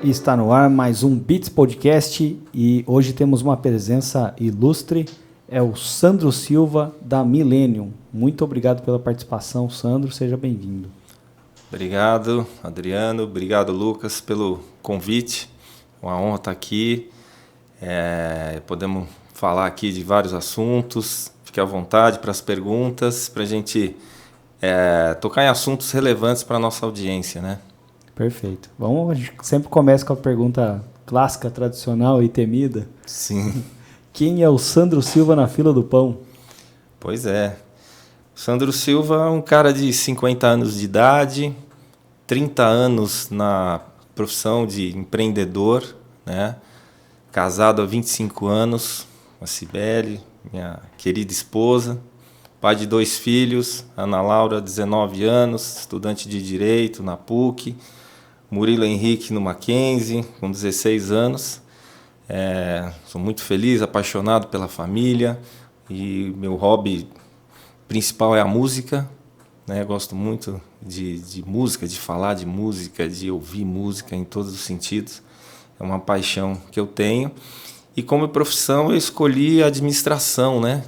Está no ar mais um Beats Podcast e hoje temos uma presença ilustre, é o Sandro Silva da Millennium. Muito obrigado pela participação, Sandro, seja bem-vindo. Obrigado, Adriano, obrigado, Lucas, pelo convite, uma honra estar aqui, podemos falar aqui de vários assuntos, fique à vontade para as perguntas, para a gente tocar em assuntos relevantes para a nossa audiência, né? Perfeito. A gente sempre começa com a pergunta clássica, tradicional e temida. Sim. Quem é o Sandro Silva na fila do pão? Pois é. Sandro Silva é um cara de 50 anos de idade, 30 anos na profissão de empreendedor, né? Casado há 25 anos com a Cibele, minha querida esposa, pai de 2 filhos, Ana Laura, 19 anos, estudante de Direito na PUC, Murilo Henrique no Mackenzie, com 16 anos. Sou muito feliz, apaixonado pela família e meu hobby principal é a música, né? Gosto muito de música, de falar de música, de ouvir música em todos os sentidos. É uma paixão que eu tenho. E como profissão eu escolhi a administração, né?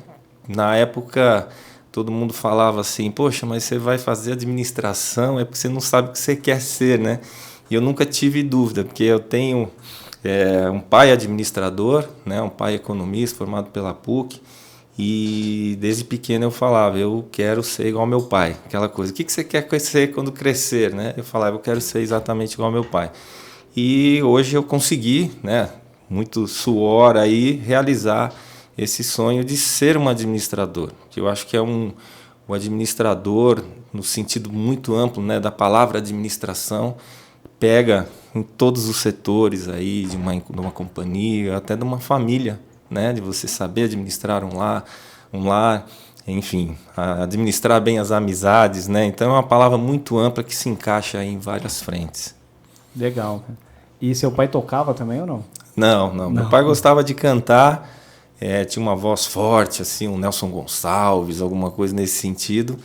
Na época todo mundo falava assim, poxa, mas você vai fazer administração é porque você não sabe o que você quer ser, né? E eu nunca tive dúvida, porque eu tenho um pai administrador, né? Um pai economista formado pela PUC, e desde pequeno eu falava, eu quero ser igual ao meu pai, aquela coisa, o que você quer ser quando crescer, né? Eu falava, eu quero ser exatamente igual ao meu pai. E hoje eu consegui, né? Muito suor aí, realizar esse sonho de ser um administrador, que eu acho que é um administrador, no sentido muito amplo, né, da palavra administração, pega em todos os setores aí de uma companhia, até de uma família, né, de você saber administrar um lar, enfim, administrar bem as amizades, né? Então é uma palavra muito ampla que se encaixa aí em várias frentes. Legal. E seu pai tocava também ou não? Não. Meu pai gostava de cantar, tinha uma voz forte, assim, um Nelson Gonçalves, alguma coisa nesse sentido,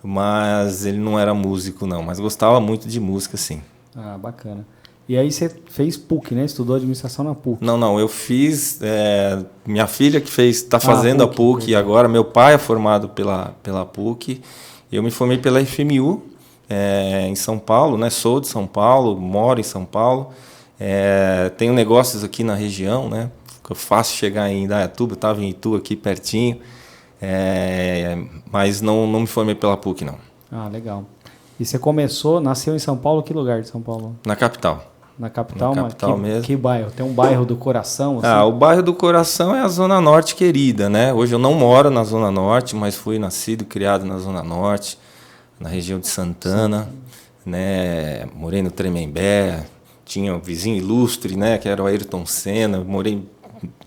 mas ele não era músico, não, mas gostava muito de música, sim. Ah, bacana. E aí você fez PUC, né? Estudou administração na PUC. Não, eu fiz, minha filha que está fazendo a PUC verdade. agora, meu pai é formado pela PUC, eu me formei pela FMU, em São Paulo, né? Sou de São Paulo, moro em São Paulo, tenho negócios aqui na região, né? Fica fácil chegar em Indaiatuba, eu estava em Itu aqui pertinho, mas não me formei pela PUC, não. Ah, legal. E você nasceu em São Paulo, que lugar de São Paulo? Na capital. Na capital, mesmo. Que bairro? Tem um bairro do coração? Assim? O bairro do coração é a Zona Norte querida, né? Hoje eu não moro na Zona Norte, mas fui nascido e criado na Zona Norte, na região de Santana, né? Morei no Tremembé, tinha um vizinho ilustre, né? Que era o Ayrton Senna. Morei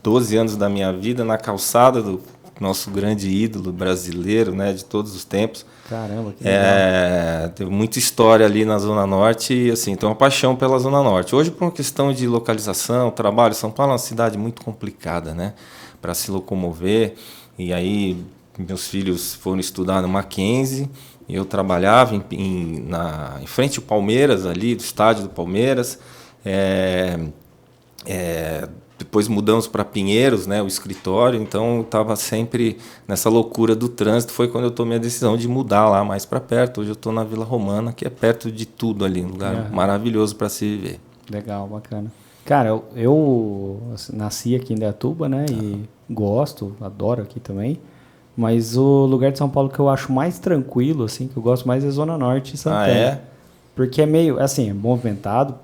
12 anos da minha vida na calçada do nosso grande ídolo brasileiro, né? De todos os tempos. Caramba, que legal. Teve muita história ali na Zona Norte e, assim, tenho uma paixão pela Zona Norte. Hoje, por uma questão de localização, trabalho, São Paulo é uma cidade muito complicada, né? Para se locomover. E aí, meus filhos foram estudar no Mackenzie, e eu trabalhava em frente ao Palmeiras, ali, do estádio do Palmeiras. Depois mudamos para Pinheiros, né, o escritório, então eu estava sempre nessa loucura do trânsito. Foi quando eu tomei a decisão de mudar lá mais para perto. Hoje eu estou na Vila Romana, que é perto de tudo ali, um lugar maravilhoso para se viver. Legal, bacana. Cara, eu nasci aqui em Indaiatuba, né, e gosto, adoro aqui também, mas o lugar de São Paulo que eu acho mais tranquilo, assim, que eu gosto mais é Zona Norte e Santana. Ah, é? Porque é meio, assim, é movimentado,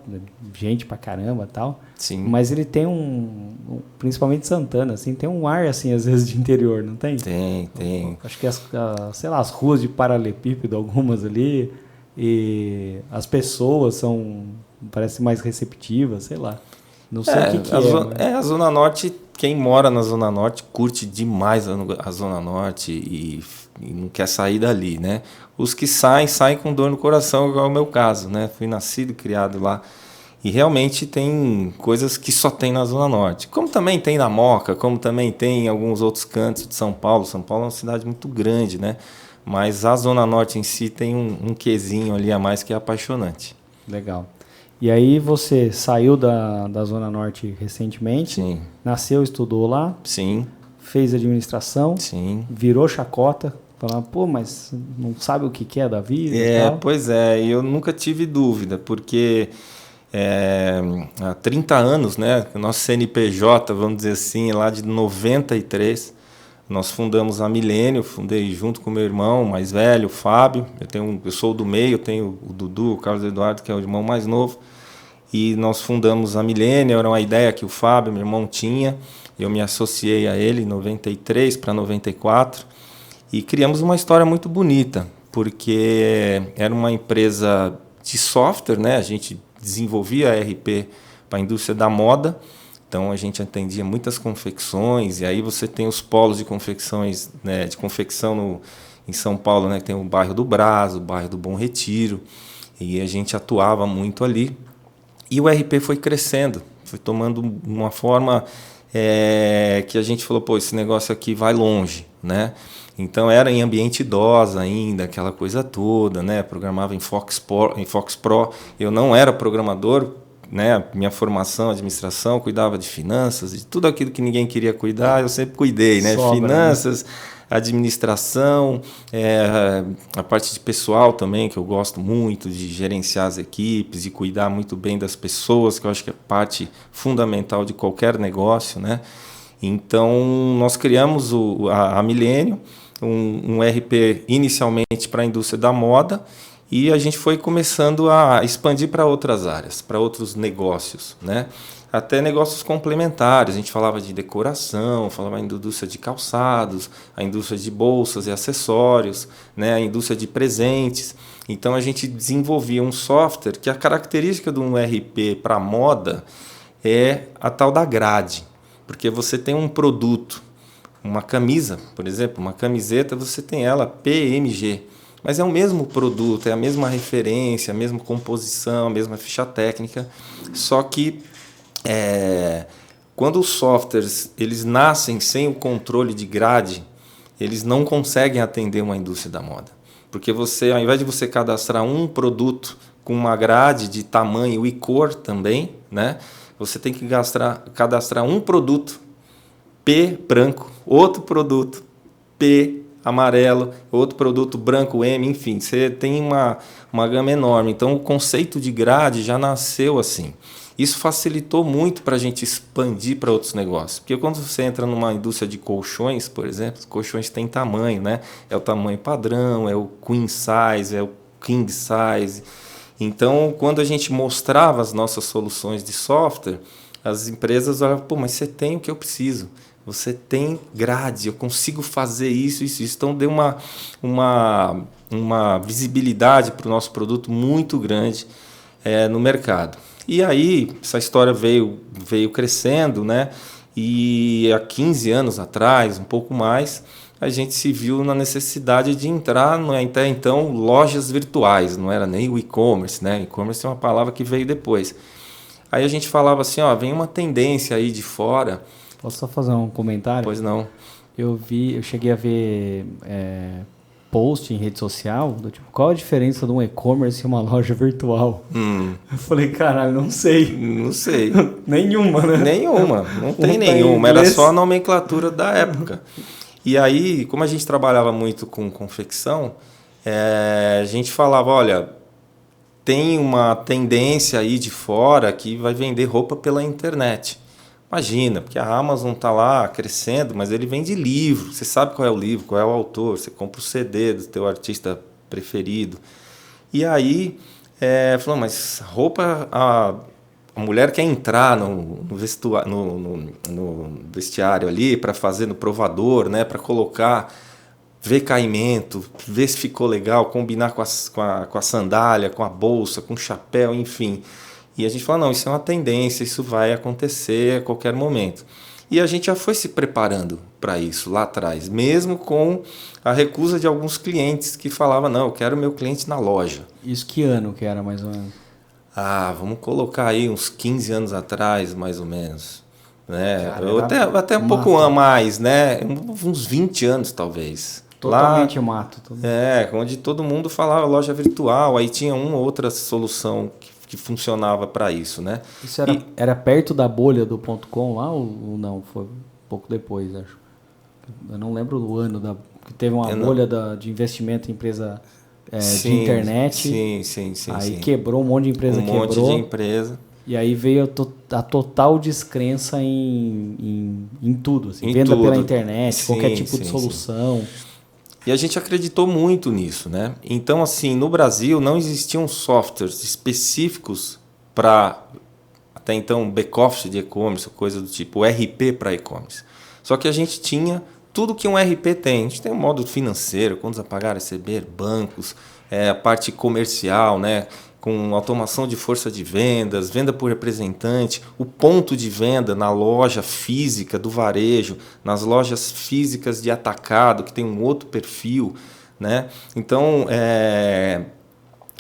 gente pra caramba e tal. Sim. Mas ele tem principalmente Santana, assim, tem um ar, assim, às vezes de interior, não tem? Tem. Acho que as ruas de paralelepípedo, algumas ali, e as pessoas parecem mais receptivas, sei lá. Não sei o que é. A Zona Norte, quem mora na Zona Norte curte demais a Zona Norte e não quer sair dali, né? Os que saem com dor no coração, igual é o meu caso, né? Fui nascido e criado lá. E realmente tem coisas que só tem na Zona Norte. Como também tem na Moca, como também tem em alguns outros cantos de São Paulo. São Paulo é uma cidade muito grande, né? Mas a Zona Norte em si tem um quesinho ali a mais que é apaixonante. Legal. E aí você saiu da Zona Norte recentemente, Sim. nasceu, estudou lá, Sim. fez administração, Sim. virou chacota, falando, pô, mas não sabe o que é da vida e tal. Pois é, e eu nunca tive dúvida, porque há 30 anos, né, o nosso CNPJ, vamos dizer assim, lá de 93, nós fundamos a Milênio, fundei junto com meu irmão mais velho, o Fábio, eu sou do meio, eu tenho o Dudu, o Carlos Eduardo, que é o irmão mais novo, e nós fundamos a Milênio, era uma ideia que o Fábio, meu irmão, tinha, eu me associei a ele em 93 para 94, e criamos uma história muito bonita, porque era uma empresa de software, né? A gente desenvolvia ERP para a indústria da moda, então a gente atendia muitas confecções, e aí você tem os polos de confecções, né, de confecção em São Paulo, né, que tem o bairro do Brás, o bairro do Bom Retiro, e a gente atuava muito ali. E o ERP foi crescendo, foi tomando uma forma que a gente falou, pô, esse negócio aqui vai longe, né? Então era em ambiente DOS ainda, aquela coisa toda, né? Programava em Fox Pro. Eu não era programador, né? Minha formação, administração, cuidava de finanças, de tudo aquilo que ninguém queria cuidar, eu sempre cuidei, né? Sobra, Finanças, administração, a parte de pessoal também, que eu gosto muito de gerenciar as equipes, de cuidar muito bem das pessoas, que eu acho que é parte fundamental de qualquer negócio, né? Então, nós criamos a Milênio, um ERP inicialmente para a indústria da moda, e a gente foi começando a expandir para outras áreas, para outros negócios, né? Até negócios complementares. A gente falava de decoração, falava da indústria de calçados, a indústria de bolsas e acessórios, né? A indústria de presentes. Então a gente desenvolvia um software que a característica de um ERP para moda é a tal da grade, porque você tem um produto, uma camisa, por exemplo, uma camiseta, você tem ela PMG. Mas é o mesmo produto, é a mesma referência, a mesma composição, a mesma ficha técnica, só que quando os softwares eles nascem sem o controle de grade, eles não conseguem atender uma indústria da moda. Porque você, ao invés de você cadastrar um produto com uma grade de tamanho e cor também, né, você tem que cadastrar um produto P branco, outro produto P amarelo, outro produto branco M, enfim, você tem uma gama enorme. Então, o conceito de grade já nasceu assim. Isso facilitou muito para a gente expandir para outros negócios. Porque quando você entra numa indústria de colchões, por exemplo, os colchões têm tamanho, né? É o tamanho padrão, é o queen size, é o king size. Então, quando a gente mostrava as nossas soluções de software, as empresas olhavam, pô, mas você tem o que eu preciso. Você tem grade, eu consigo fazer isso. Então, deu uma visibilidade para o nosso produto muito grande no mercado. E aí, essa história veio crescendo, né? E há 15 anos atrás, um pouco mais, a gente se viu na necessidade de entrar, até então, lojas virtuais. Não era nem o e-commerce, né? E-commerce é uma palavra que veio depois. Aí a gente falava assim, ó, vem uma tendência aí de fora. Posso só fazer um comentário? Pois não. Eu cheguei a ver post em rede social, do tipo, qual a diferença de um e-commerce e uma loja virtual? Eu falei, caralho, não sei. Não sei. Nenhuma, né? Nenhuma, não tem nenhuma. Era só a nomenclatura da época. E aí, como a gente trabalhava muito com confecção, a gente falava, olha, tem uma tendência aí de fora que vai vender roupa pela internet. Imagina, porque a Amazon está lá crescendo, mas ele vende livro. Você sabe qual é o livro, qual é o autor, você compra o CD do teu artista preferido. E aí, falou, mas roupa, a mulher quer entrar no vestiário ali para fazer no provador, né, para colocar, ver caimento, ver se ficou legal, combinar com a sandália, com a bolsa, com o chapéu, enfim. E a gente fala, não, isso é uma tendência, isso vai acontecer a qualquer momento. E a gente já foi se preparando para isso lá atrás, mesmo com a recusa de alguns clientes que falavam, não, eu quero meu cliente na loja. Isso que ano que era, mais ou menos? Vamos colocar aí uns 15 anos atrás, mais ou menos. Né? Cara, até um pouco a mais, né? Uns 20 anos, talvez. Totalmente mato. Onde todo mundo falava loja virtual, aí tinha uma ou outra solução que funcionava para isso, né? Isso era perto da bolha do .com lá ou não? Foi um pouco depois, acho. Eu não lembro o ano que teve uma bolha de investimento em empresa de internet. Sim. Aí quebrou um monte de empresa, monte de empresa. E aí veio a total descrença em tudo. Assim, venda tudo. pela internet, qualquer tipo de solução. E a gente acreditou muito nisso, né? Então, assim, no Brasil não existiam softwares específicos para, até então, back-office de e-commerce, coisa do tipo RP para e-commerce. Só que a gente tinha tudo que um RP tem. A gente tem um módulo financeiro, contas a pagar, receber, bancos, a parte comercial, né? Com automação de força de vendas, venda por representante, o ponto de venda na loja física do varejo, nas lojas físicas de atacado, que tem um outro perfil, né? Então,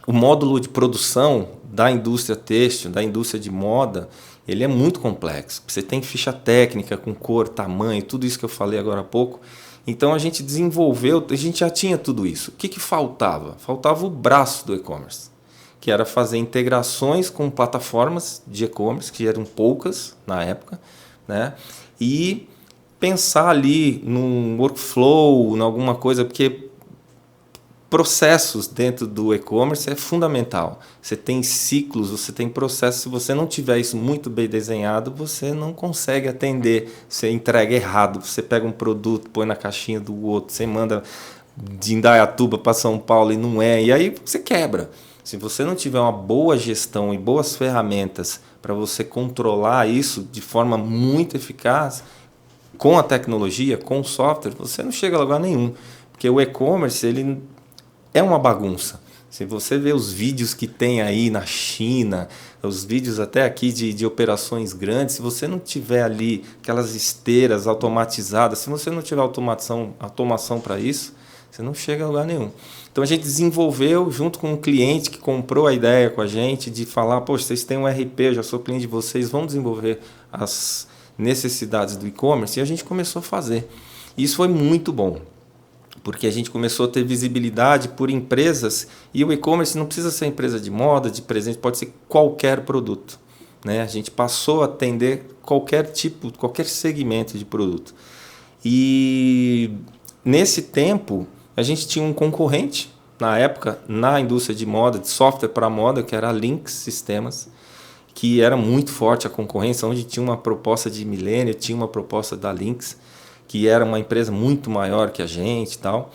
o módulo de produção da indústria têxtil, da indústria de moda, ele é muito complexo. Você tem ficha técnica com cor, tamanho, tudo isso que eu falei agora há pouco. Então, a gente desenvolveu, a gente já tinha tudo isso. O que faltava? Faltava o braço do e-commerce, que era fazer integrações com plataformas de e-commerce, que eram poucas na época, né? E pensar ali num workflow, em alguma coisa, porque processos dentro do e-commerce é fundamental. Você tem ciclos, você tem processos. Se você não tiver isso muito bem desenhado, você não consegue atender. Você entrega errado, você pega um produto, põe na caixinha do outro, você manda de Indaiatuba para São Paulo e não é, e aí você quebra. Se você não tiver uma boa gestão e boas ferramentas para você controlar isso de forma muito eficaz, com a tecnologia, com o software, você não chega a lugar nenhum. Porque o e-commerce ele é uma bagunça. Se você vê os vídeos que tem aí na China, os vídeos até aqui de operações grandes, se você não tiver ali aquelas esteiras automatizadas, se você não tiver automação para isso, você não chega a lugar nenhum. Então a gente desenvolveu junto com um cliente que comprou a ideia com a gente de falar, poxa, vocês têm um RP, eu já sou cliente de vocês, vão desenvolver as necessidades do e-commerce, e a gente começou a fazer. E isso foi muito bom, porque a gente começou a ter visibilidade por empresas, e o e-commerce não precisa ser empresa de moda, de presente, pode ser qualquer produto, né? A gente passou a atender qualquer tipo, qualquer segmento de produto. E nesse tempo, a gente tinha um concorrente, na época, na indústria de moda, de software para moda, que era a Lynx Sistemas, que era muito forte a concorrência, onde tinha uma proposta de Millennium, tinha uma proposta da Lynx, que era uma empresa muito maior que a gente e tal.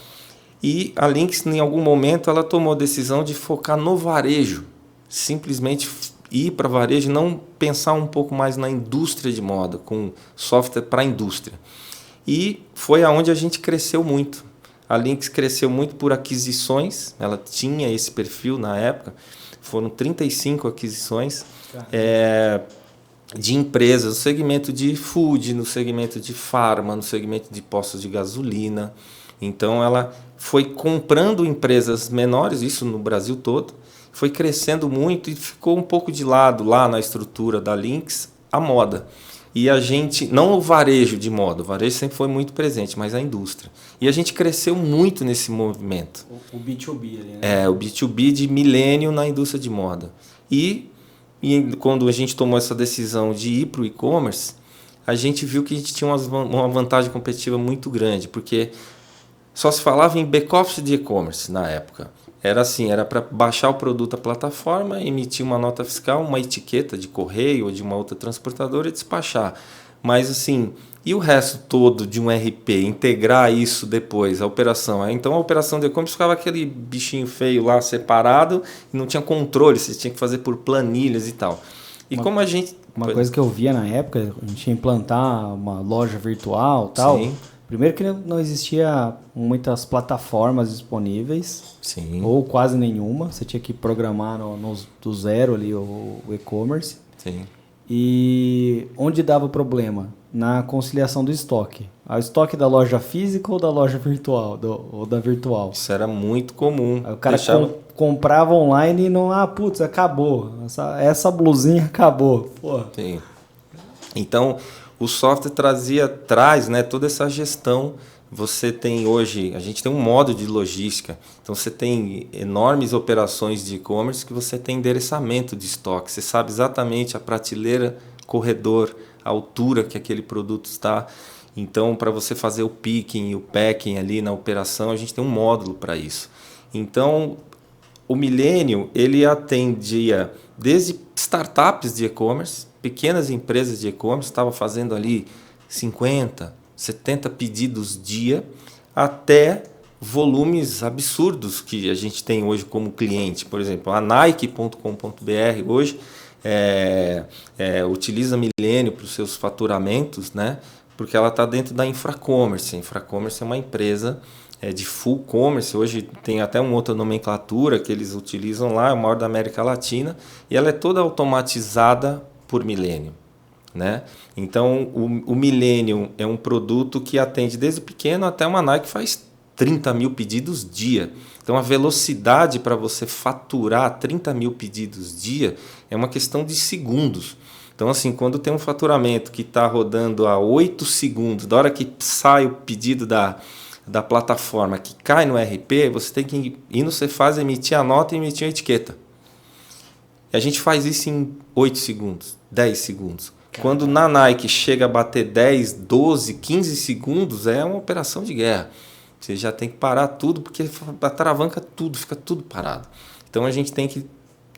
E a Lynx, em algum momento, ela tomou a decisão de focar no varejo, simplesmente ir para varejo e não pensar um pouco mais na indústria de moda, com software para a indústria. E foi aonde a gente cresceu muito. A Lynx cresceu muito por aquisições, ela tinha esse perfil na época, foram 35 aquisições de empresas no segmento de food, no segmento de farma, no segmento de postos de gasolina. Então ela foi comprando empresas menores, isso no Brasil todo, foi crescendo muito e ficou um pouco de lado lá na estrutura da Lynx a moda. E a gente, não o varejo de moda, o varejo sempre foi muito presente, mas a indústria. E a gente cresceu muito nesse movimento. O B2B ali, né? O B2B de milênio na indústria de moda. E quando a gente tomou essa decisão de ir para o e-commerce, a gente viu que a gente tinha uma vantagem competitiva muito grande, porque só se falava em back-office de e-commerce na época. Era assim, era para baixar o produto à plataforma, emitir uma nota fiscal, uma etiqueta de correio ou de uma outra transportadora e despachar. Mas assim, e o resto todo de um RP, integrar isso depois, a operação? Então a operação de e-commerce ficava aquele bichinho feio lá separado e não tinha controle, você tinha que fazer por planilhas e tal. E como a gente... Uma coisa que eu via na época, a gente ia implantar uma loja virtual e tal. Sim. Primeiro que não existia muitas plataformas disponíveis, Sim. ou quase nenhuma. Você tinha que programar do zero ali o e-commerce. Sim. E onde dava problema? Na conciliação do estoque. O estoque da loja física ou da loja virtual? Ou da virtual? Isso era muito comum. Aí o cara comprava online e não... putz, acabou. Essa blusinha acabou. Porra. Sim. Então... o software traz, né, toda essa gestão você tem hoje, a gente tem um modo de logística, então você tem enormes operações de e-commerce que você tem endereçamento de estoque, você sabe exatamente a prateleira, corredor, a altura que aquele produto está. Então, para você fazer o picking e o packing ali na operação, a gente tem um módulo para isso. Então, o Millennium, ele atendia desde startups de e-commerce, pequenas empresas de e-commerce, estava fazendo ali 50, 70 pedidos dia, até volumes absurdos que a gente tem hoje como cliente. Por exemplo, a Nike.com.br hoje utiliza Millennium para os seus faturamentos, né? Porque ela está dentro da Infracommerce. A Infracommerce é uma empresa de full commerce. Hoje tem até uma outra nomenclatura que eles utilizam lá, é o maior da América Latina, e ela é toda automatizada por Millennium, né? Então, o Millennium é um produto que atende desde o pequeno até uma Nike que faz 30 mil pedidos dia. Então, a velocidade para você faturar 30 mil pedidos dia é uma questão de segundos. Então, assim, quando tem um faturamento que está rodando a 8 segundos, da hora que sai o pedido da plataforma, que cai no RP, você tem que ir no Cefaz, emitir a nota e emitir a etiqueta. E a gente faz isso em 8 segundos, 10 segundos. Quando na Nike chega a bater 10, 12, 15 segundos, é uma operação de guerra. Você já tem que parar tudo, porque atravanca tudo, fica tudo parado. Então a gente tem que,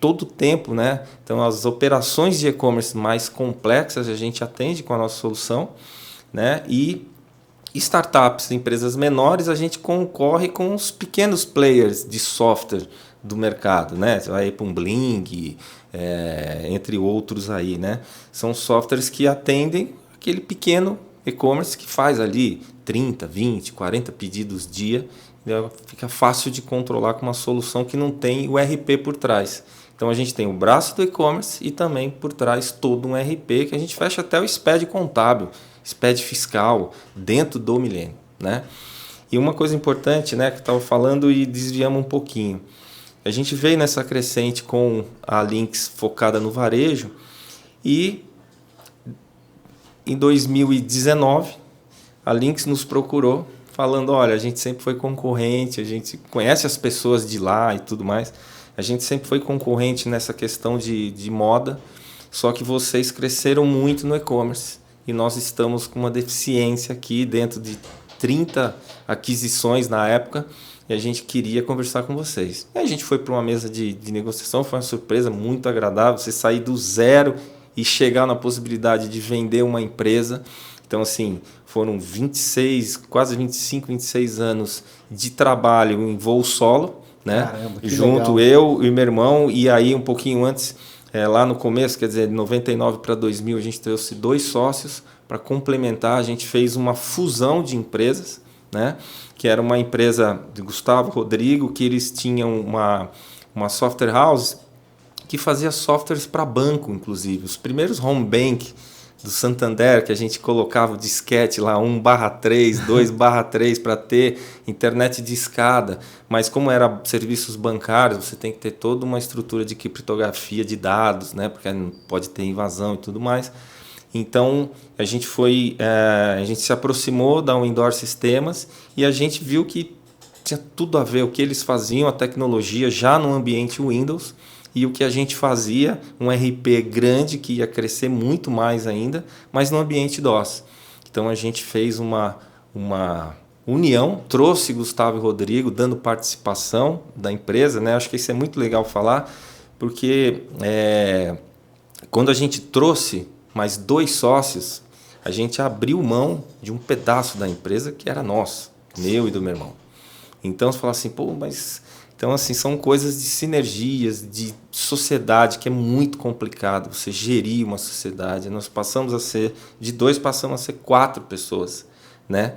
todo o tempo, né? Então as operações de e-commerce mais complexas a gente atende com a nossa solução, né? E startups, empresas menores, a gente concorre com os pequenos players de software do mercado, né? Você vai para um Bling, entre outros aí, né? São softwares que atendem aquele pequeno e-commerce que faz ali 30, 20, 40 pedidos dia. Fica fácil de controlar com uma solução que não tem o RP por trás. Então a gente tem o braço do e-commerce e também por trás todo um RP que a gente fecha até o SPED contábil, SPED fiscal dentro do Millennium, né? E uma coisa importante, né, que eu estava falando e desviamos um pouquinho. A gente veio nessa crescente com a Lynx focada no varejo e em 2019 a Lynx nos procurou falando, olha, a gente sempre foi concorrente, a gente conhece as pessoas de lá e tudo mais, a gente sempre foi concorrente nessa questão de moda, só que vocês cresceram muito no e-commerce e nós estamos com uma deficiência aqui dentro de 30 aquisições na época e a gente queria conversar com vocês. E a gente foi para uma mesa de negociação, foi uma surpresa muito agradável, você sair do zero e chegar na possibilidade de vender uma empresa. Então, assim, foram 26, quase 25, 26 anos de trabalho em voo solo, né? Caramba, que junto legal. eu e meu irmão, e aí um pouquinho antes, lá no começo, quer dizer, de 99 para 2000, a gente trouxe 2 sócios para complementar, a gente fez uma fusão de empresas, né? Que era uma empresa de Gustavo Rodrigo, que eles tinham uma software house que fazia softwares para banco, inclusive. Os primeiros home bank do Santander, que a gente colocava o disquete lá, 1/3, 2/3, para ter internet de escada. Mas como era serviços bancários, você tem que ter toda uma estrutura de criptografia de dados, né? Porque não pode ter invasão e tudo mais. Então, a gente se aproximou da Windor Sistemas e a gente viu que tinha tudo a ver o que eles faziam, a tecnologia já no ambiente Windows, e o que a gente fazia, um RP grande que ia crescer muito mais ainda, mas no ambiente DOS. Então a gente fez uma união, trouxe Gustavo e Rodrigo dando participação da empresa, né? Acho que isso é muito legal falar, porque quando a gente trouxe mais 2 sócios, a gente abriu mão de um pedaço da empresa que era nosso, meu e do meu irmão. Então você fala assim, pô, mas... Então, assim, são coisas de sinergias, de sociedade, que é muito complicado você gerir uma sociedade. Nós passamos a ser, de 2 passamos a ser 4 pessoas, né?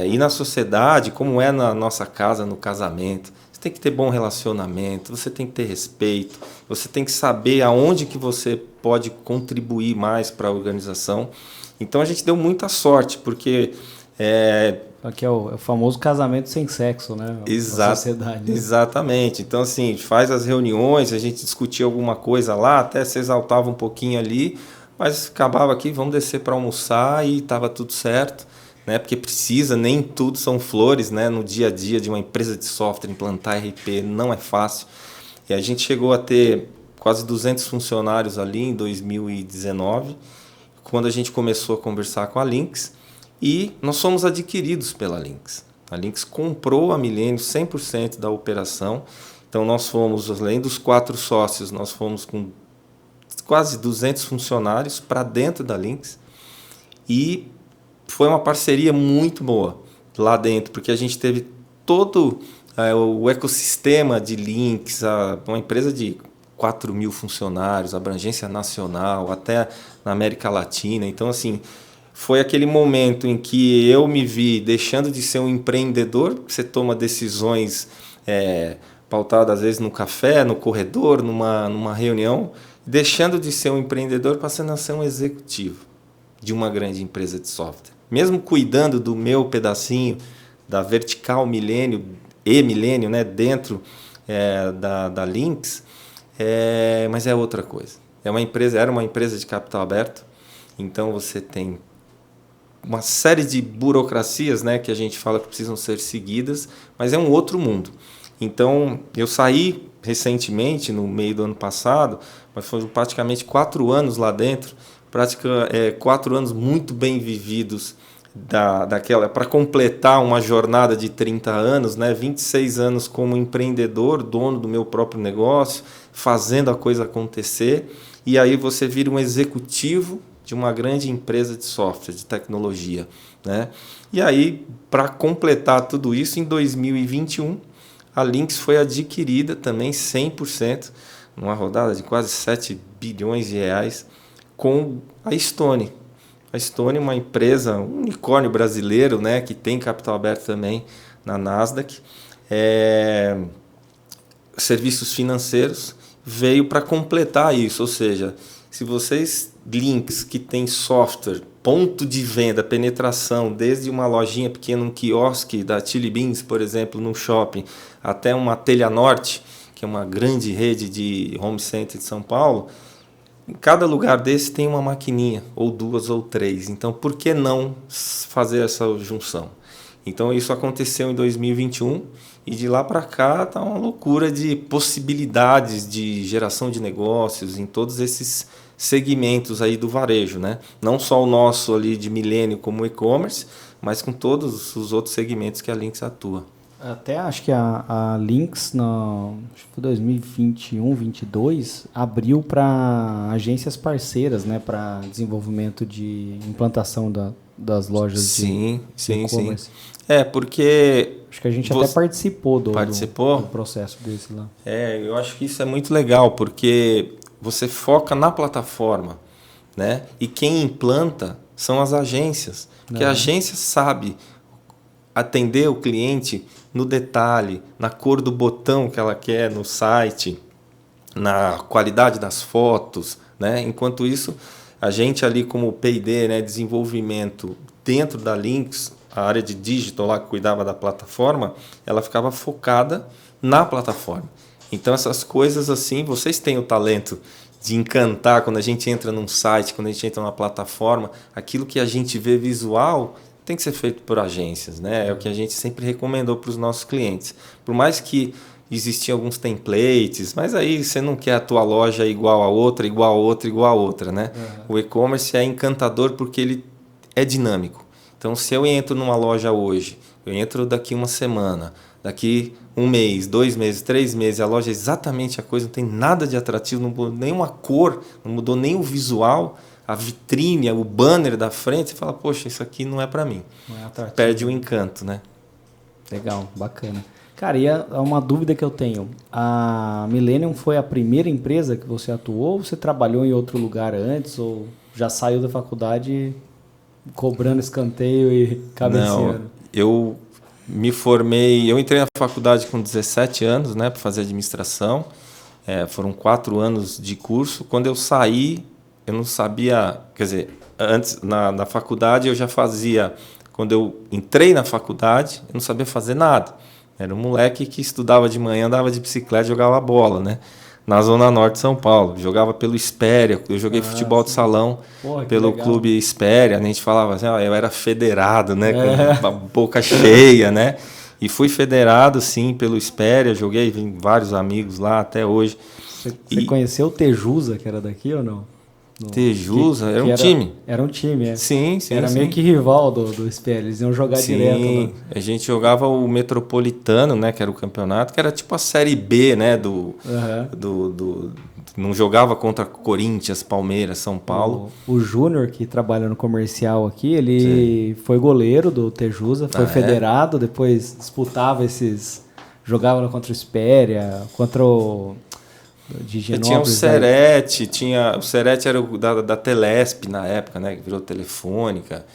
E na sociedade, como é na nossa casa, no casamento, você tem que ter bom relacionamento, você tem que ter respeito, você tem que saber aonde que você pode contribuir mais para a organização. Então, a gente deu muita sorte, porque... Aqui é o famoso casamento sem sexo, né? Na sociedade. Exatamente. Então, assim, faz as reuniões, a gente discutia alguma coisa lá, até se exaltava um pouquinho ali, mas acabava aqui, vamos descer para almoçar e estava tudo certo, né? Porque precisa, nem tudo são flores, né? No dia a dia de uma empresa de software, implantar RP não é fácil. E a gente chegou a ter quase 200 funcionários ali em 2019, quando a gente começou a conversar com a Lynx, e nós fomos adquiridos pela Lynx. A Lynx comprou a Millennium 100% da operação. Então nós fomos, além dos 4 sócios, nós fomos com quase 200 funcionários para dentro da Lynx. E foi uma parceria muito boa lá dentro, porque a gente teve todo o ecossistema de Lynx, uma empresa de 4 mil funcionários, abrangência nacional, até na América Latina. Então, assim, foi aquele momento em que eu me vi deixando de ser um empreendedor, você toma decisões pautadas às vezes no café, no corredor, numa reunião, deixando de ser um empreendedor, passando a ser um executivo de uma grande empresa de software. Mesmo cuidando do meu pedacinho, da vertical Millennium, né, dentro da Lynx, mas é outra coisa. Era uma empresa de capital aberto, então você tem uma série de burocracias, né, que a gente fala que precisam ser seguidas, mas é um outro mundo. Então, eu saí recentemente, no meio do ano passado, mas foram praticamente 4 anos lá dentro, 4 anos muito bem vividos, para completar uma jornada de 30 anos, né, 26 anos como empreendedor, dono do meu próprio negócio, fazendo a coisa acontecer, e aí você vira um executivo de uma grande empresa de software, de tecnologia, né? E aí, para completar tudo isso, em 2021, a Lynx foi adquirida também 100%, numa rodada de quase 7 bilhões de reais, com a Stone. A Stone é uma empresa, um unicórnio brasileiro, né, que tem capital aberto também na Nasdaq. Serviços financeiros, veio para completar isso, ou seja, se vocês, Lynx, que tem software, ponto de venda, penetração, desde uma lojinha pequena, um quiosque da Chili Beans, por exemplo, no shopping, até uma Telha Norte, que é uma grande rede de home center de São Paulo, em cada lugar desse tem uma maquininha, ou 2 ou 3. Então, por que não fazer essa junção? Então, isso aconteceu em 2021 e de lá para cá está uma loucura de possibilidades de geração de negócios em todos esses segmentos aí do varejo, né? Não só o nosso ali de Millennium como e-commerce, mas com todos os outros segmentos que a Lynx atua. Até acho que a Lynx, acho que foi 2021, 2022, abriu para agências parceiras, né, para desenvolvimento de implantação das lojas de e-commerce. Sim. Porque... Acho que a gente até participou do processo desse lá. Eu acho que isso é muito legal, porque você foca na plataforma, né? E quem implanta são as agências. Porque a agência sabe atender o cliente no detalhe, na cor do botão que ela quer no site, na qualidade das fotos, né? Enquanto isso, a gente ali como P&D, né, desenvolvimento dentro da Lynx, a área de digital lá que cuidava da plataforma, ela ficava focada na plataforma. Então essas coisas assim, vocês têm o talento de encantar quando a gente entra num site, quando a gente entra numa plataforma, aquilo que a gente vê visual tem que ser feito por agências, né? É o que a gente sempre recomendou para os nossos clientes. Por mais que existiam alguns templates, mas aí você não quer a tua loja igual a outra, igual a outra, igual a outra, né? Uhum. O e-commerce é encantador porque ele é dinâmico. Então, se eu entro numa loja hoje, eu entro daqui uma semana, daqui 1 mês, 2 meses, 3 meses, a loja é exatamente a coisa, não tem nada de atrativo, não mudou nenhuma cor, não mudou nem o visual, a vitrine, o banner da frente, você fala, poxa, isso aqui não é para mim. Não é atrativo. Perde o encanto, né? Legal, bacana. Cara, e uma dúvida que eu tenho, a Millennium foi a primeira empresa que você atuou, ou você trabalhou em outro lugar antes, ou já saiu da faculdade cobrando escanteio e cabeceando? Não, eu me formei, eu entrei na faculdade com 17 anos, né, para fazer administração, foram 4 anos de curso. Quando eu saí, eu não sabia, quer dizer, antes na faculdade eu já fazia, quando eu entrei na faculdade, eu não sabia fazer nada. Era um moleque que estudava de manhã, andava de bicicleta, jogava bola, né? na Zona Norte de São Paulo. Jogava pelo Espéria, eu joguei futebol de salão pelo Clube Espéria. A gente falava assim, eu era federado, né? Com a boca cheia, né? E fui federado, sim, pelo Espéria. Joguei, vim vários amigos lá até hoje. Você conheceu o Tejusa, que era daqui ou não? Tejusa? Era um time. Era um time, é. Sim. Era meio que rival do Espéria, eles iam jogar direto. Sim, a gente jogava o Metropolitano, né, que era o campeonato, que era tipo a Série B, né, não jogava contra Corinthians, Palmeiras, São Paulo. O Júnior, que trabalha no comercial aqui, ele foi goleiro do Tejusa, foi federado, depois disputava jogava contra o Espéria, contra o... Tinha o Serete, o Serete era da Telesp na época, né? Que virou Telefônica.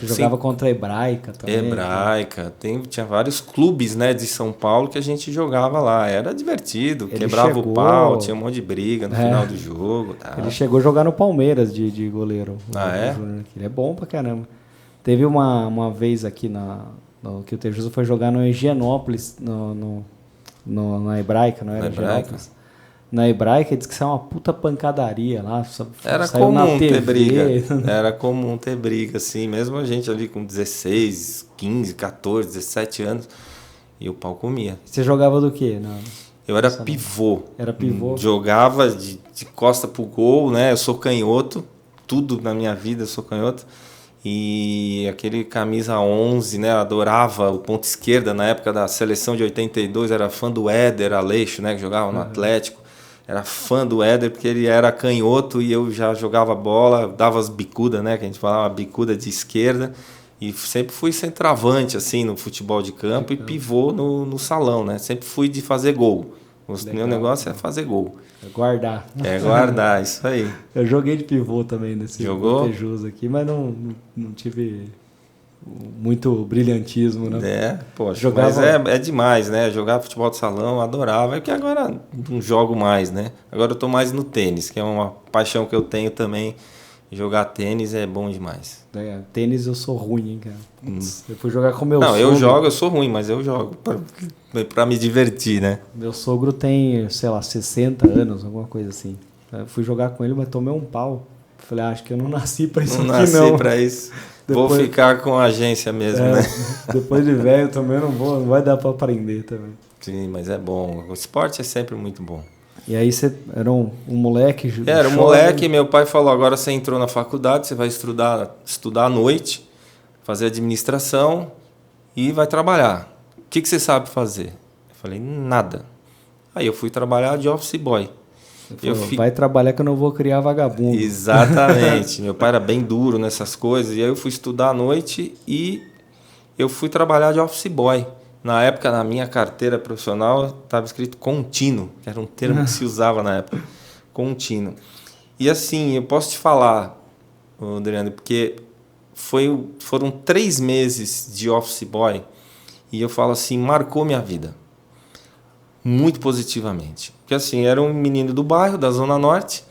Jogava contra a Hebraica também. Hebraica. Tinha vários clubes, né, de São Paulo que a gente jogava lá. Era divertido, quebrava o pau, tinha um monte de briga no final do jogo. Tá. Ele chegou a jogar no Palmeiras de goleiro. É? Ele é bom pra caramba. Teve uma vez aqui que o Tejusa foi jogar no Higienópolis, na Hebraica, não era Higienópolis? Na Hebraica, diz que saiu uma puta pancadaria lá. Era comum ter briga. Era comum ter briga, assim. Mesmo a gente ali com 16, 15, 14, 17 anos. E o pau comia. Você jogava do quê? Eu era pivô. Era pivô? Jogava de costa pro gol, né? Eu sou canhoto. Tudo na minha vida eu sou canhoto. E aquele camisa 11, né? Eu adorava o ponto esquerda na época da seleção de 82. Era fã do Éder Aleixo, né? Que jogava no Atlético. Era fã do Éder porque ele era canhoto e eu já jogava bola, dava as bicudas, né? Que a gente falava, bicuda de esquerda. E sempre fui centroavante, assim, no futebol de campo e pivô no salão, né? Sempre fui de fazer gol. Meu negócio é fazer gol. É guardar. É guardar, isso aí. Eu joguei de pivô também nesse Tejusa aqui, mas não tive muito brilhantismo, né? Poxa, mas é demais, né? Jogar futebol de salão, eu adorava, é que agora não jogo mais, né? Agora eu tô mais no tênis, que é uma paixão que eu tenho também. Jogar tênis é bom demais. Tênis eu sou ruim, hein, cara. Eu fui jogar com meu sogro. Não, eu sou ruim, mas eu jogo pra me divertir, né? Meu sogro tem, sei lá, 60 anos, alguma coisa assim. Eu fui jogar com ele, mas tomei um pau. Falei, acho que eu não nasci pra isso aqui, não. Não nasci pra isso. Vou ficar com a agência mesmo, né? Depois de velho também não vai dar pra aprender também. Sim, mas é bom. O esporte é sempre muito bom. E aí você era um moleque? Era um moleque, meu pai falou, agora você entrou na faculdade, você vai estudar à noite, fazer administração e vai trabalhar. O que você sabe fazer? Eu falei, nada. Aí eu fui trabalhar de office boy. Vai trabalhar que eu não vou criar vagabundo. Exatamente. Meu pai era bem duro nessas coisas. E aí eu fui estudar à noite e eu fui trabalhar de office boy. Na época, na minha carteira profissional, estava escrito contínuo, que era um termo que se usava na época. Contínuo. E assim, eu posso te falar, Adriano, porque foram 3 meses de office boy e eu falo assim, marcou minha vida. Muito positivamente. Porque assim, era um menino do bairro, da Zona Norte,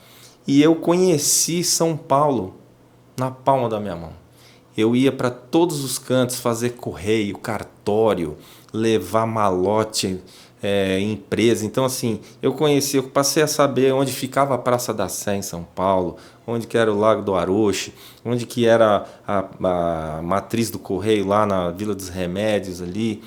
e eu conheci São Paulo na palma da minha mão. Eu ia para todos os cantos fazer correio, cartório, levar malote em empresa. Então assim, eu passei a saber onde ficava a Praça da Sé em São Paulo, onde que era o Lago do Aroche, onde que era a matriz do correio lá na Vila dos Remédios ali,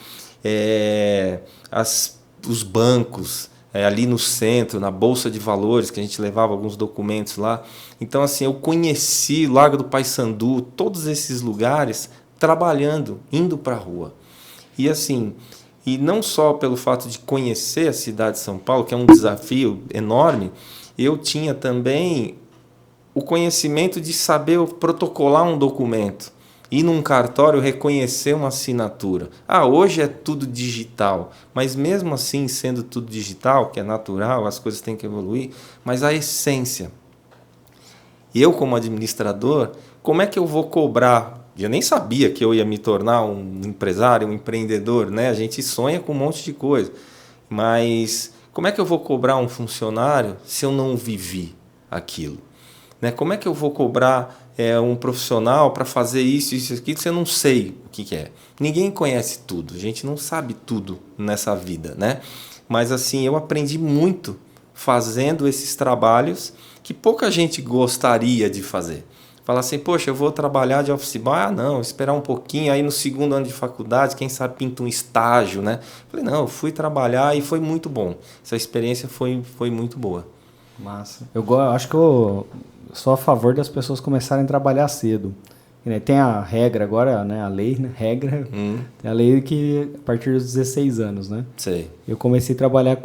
os bancos ali no centro, na Bolsa de Valores, que a gente levava alguns documentos lá. Então, assim, eu conheci Lago do Paissandu, todos esses lugares, trabalhando, indo para a rua. E assim, e não só pelo fato de conhecer a cidade de São Paulo, que é um desafio enorme, eu tinha também o conhecimento de saber protocolar um documento. Ir num cartório reconhecer uma assinatura. Hoje é tudo digital, mas mesmo assim, sendo tudo digital, que é natural, as coisas têm que evoluir, mas a essência. Eu, como administrador, como é que eu vou cobrar? Eu nem sabia que eu ia me tornar um empresário, um empreendedor, né? A gente sonha com um monte de coisa, mas como é que eu vou cobrar um funcionário se eu não vivi aquilo? Né? Como é que eu vou cobrar um profissional para fazer isso aquilo se eu não sei o que é? Ninguém conhece tudo, a gente não sabe tudo nessa vida, né? Mas assim, eu aprendi muito fazendo esses trabalhos que pouca gente gostaria de fazer. Falar assim, poxa, eu vou trabalhar de office boy, não, esperar um pouquinho, aí no segundo ano de faculdade, quem sabe pinta um estágio, né? Falei, não, eu fui trabalhar e foi muito bom. Essa experiência foi muito boa. Massa. Eu acho que eu sou a favor das pessoas começarem a trabalhar cedo. Tem a regra agora, né? A lei, né? Regra. Tem a lei que a partir dos 16 anos, né? Sei. Eu comecei a trabalhar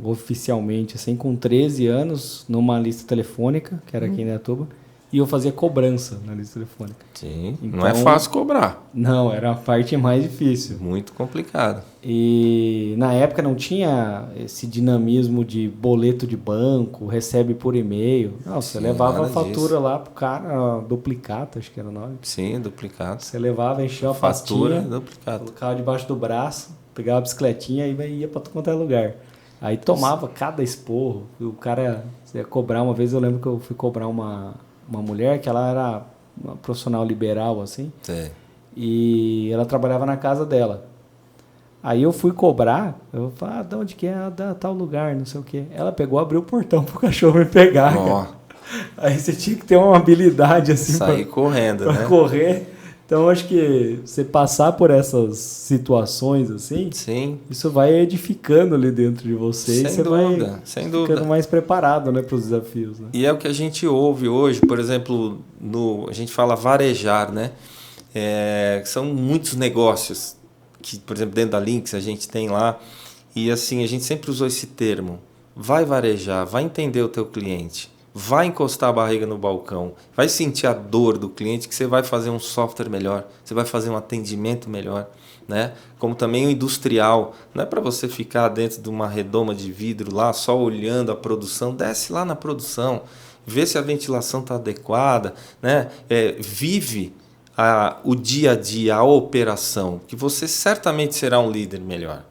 oficialmente, assim, com 13 anos, numa lista telefônica, que era aqui em Indaiatuba, e eu fazia cobrança na lista telefônica. Sim, então, não é fácil cobrar. Não, era a parte mais difícil. Muito complicado. E na época não tinha esse dinamismo de boleto de banco, recebe por e-mail. Não, você levava a fatura lá pro cara, duplicata, acho que era o nome. Sim, duplicata. Você levava, enchia a fatura, pastinha, duplicata. colocava debaixo do braço, pegava a bicicletinha e ia pra todo quanto é lugar. Aí tomava cada esporro. O cara, você ia cobrar, uma vez eu lembro que eu fui cobrar uma mulher que ela era uma profissional liberal, assim. Sim. E ela trabalhava na casa dela. Aí eu fui cobrar, eu falei, de onde que é? Tal lugar, não sei o quê. Ela pegou, abriu o portão pro cachorro me pegar, cara. Aí você tinha que ter uma habilidade assim sair correndo, pra né? correr. Então acho que você passar por essas situações assim, sim, isso vai edificando ali dentro de você. Sem e você dúvida, vai sem ficando dúvida. mais preparado, né, para os desafios. Né? E é o que a gente ouve hoje, por exemplo, a gente fala varejar, né? São muitos negócios que, por exemplo, dentro da Lynx a gente tem lá, e assim, a gente sempre usou esse termo, vai varejar, vai entender o teu cliente, vai encostar a barriga no balcão, vai sentir a dor do cliente, que você vai fazer um software melhor, você vai fazer um atendimento melhor, né? Como também o industrial, não é para você ficar dentro de uma redoma de vidro lá, só olhando a produção, desce lá na produção, vê se a ventilação está adequada, né? Vive o dia a dia, a operação, que você certamente será um líder melhor.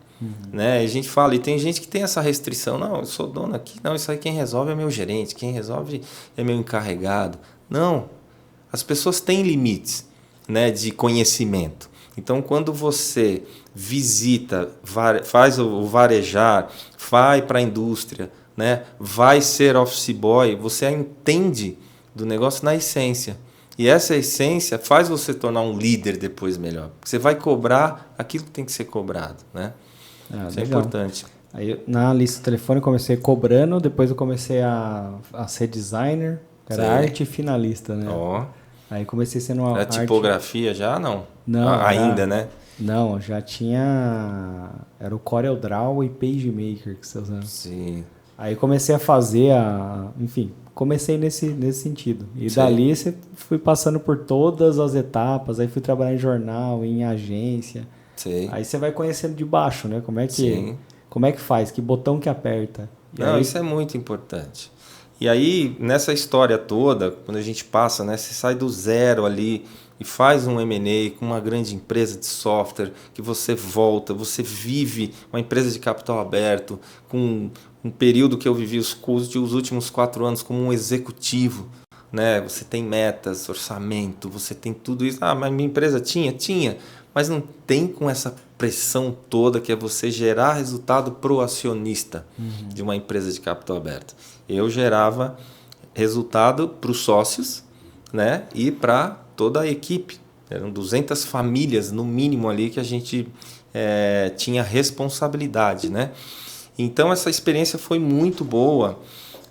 Né? E a gente fala, e tem gente que tem essa restrição, não, eu sou dono aqui, não, isso aí quem resolve é meu gerente, quem resolve é meu encarregado. Não, as pessoas têm limites, né, de conhecimento. Então, quando você visita, faz o varejar, vai para a indústria, né, vai ser office boy, você entende do negócio na essência. E essa essência faz você tornar um líder depois melhor. Porque você vai cobrar aquilo que tem que ser cobrado, né? Isso legal. É importante. Aí, na lista de telefone, eu comecei cobrando, depois eu comecei a ser designer, era arte finalista, né? Aí comecei sendo uma Era tipografia já? Não. Ainda, né? Não, já tinha... Era o CorelDRAW e PageMaker que você usava. Sim. Aí comecei a fazer enfim, comecei nesse sentido. E dali você fui passando por todas as etapas, aí fui trabalhar em jornal, em agência. Sim. Aí você vai conhecendo de baixo, né? Como é que faz? Que botão que aperta? Não, isso é muito importante. E aí, nessa história toda, quando a gente passa, né? Você sai do zero ali e faz um M&A com uma grande empresa de software, que você volta, você vive uma empresa de capital aberto, com um período que eu vivi os últimos 4 anos como um executivo, né? Você tem metas, orçamento, você tem tudo isso. Mas minha empresa tinha, mas não tem com essa pressão toda que é você gerar resultado pro acionista de uma empresa de capital aberto. Eu gerava resultado para os sócios, né? E para toda a equipe. Eram 200 famílias, no mínimo, ali que a gente tinha responsabilidade, né? Então, essa experiência foi muito boa,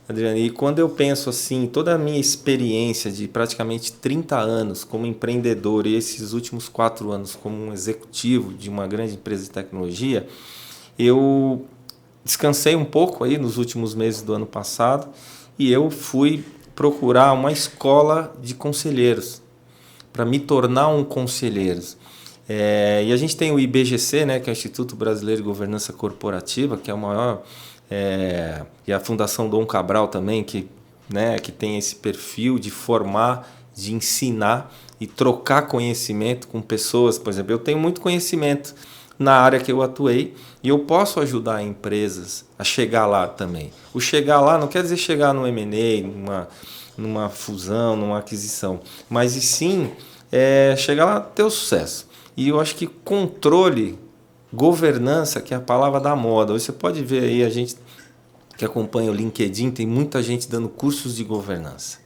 Adriano. E quando eu penso assim, toda a minha experiência de praticamente 30 anos como empreendedor e esses últimos 4 anos como um executivo de uma grande empresa de tecnologia, eu descansei um pouco aí nos últimos meses do ano passado e eu fui procurar uma escola de conselheiros para me tornar um conselheiro. E a gente tem o IBGC, né, que é o Instituto Brasileiro de Governança Corporativa, que é o maior, e a Fundação Dom Cabral também, que tem esse perfil de formar, de ensinar e trocar conhecimento com pessoas. Por exemplo, eu tenho muito conhecimento na área que eu atuei e eu posso ajudar empresas a chegar lá também. O chegar lá não quer dizer chegar no M&A, numa fusão, numa aquisição, mas e sim chegar lá ter o sucesso. E eu acho que controle, governança, que é a palavra da moda. Você pode ver aí, a gente que acompanha o LinkedIn, tem muita gente dando cursos de governança.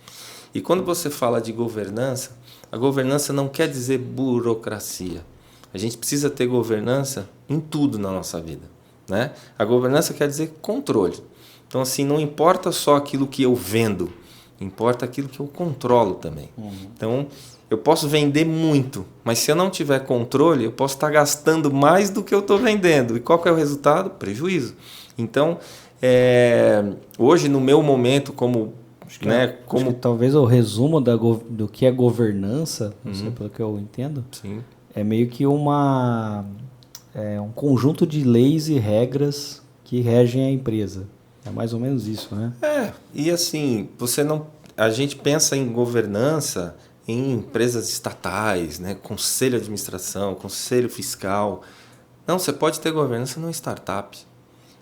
E quando você fala de governança, a governança não quer dizer burocracia. A gente precisa ter governança em tudo na nossa vida, né? A governança quer dizer controle. Então, assim, não importa só aquilo que eu vendo, importa aquilo que eu controlo também. Então, eu posso vender muito, mas se eu não tiver controle, eu posso estar gastando mais do que eu estou vendendo. E qual que é o resultado? Prejuízo. Então, hoje, no meu momento, como... Acho que talvez o resumo do que é governança, não sei pelo que eu entendo, Sim. é meio que um conjunto de leis e regras que regem a empresa. É mais ou menos isso, né? E assim, a gente pensa em governança em empresas estatais, né? Conselho de administração, conselho fiscal. Não, você pode ter governança numa startup.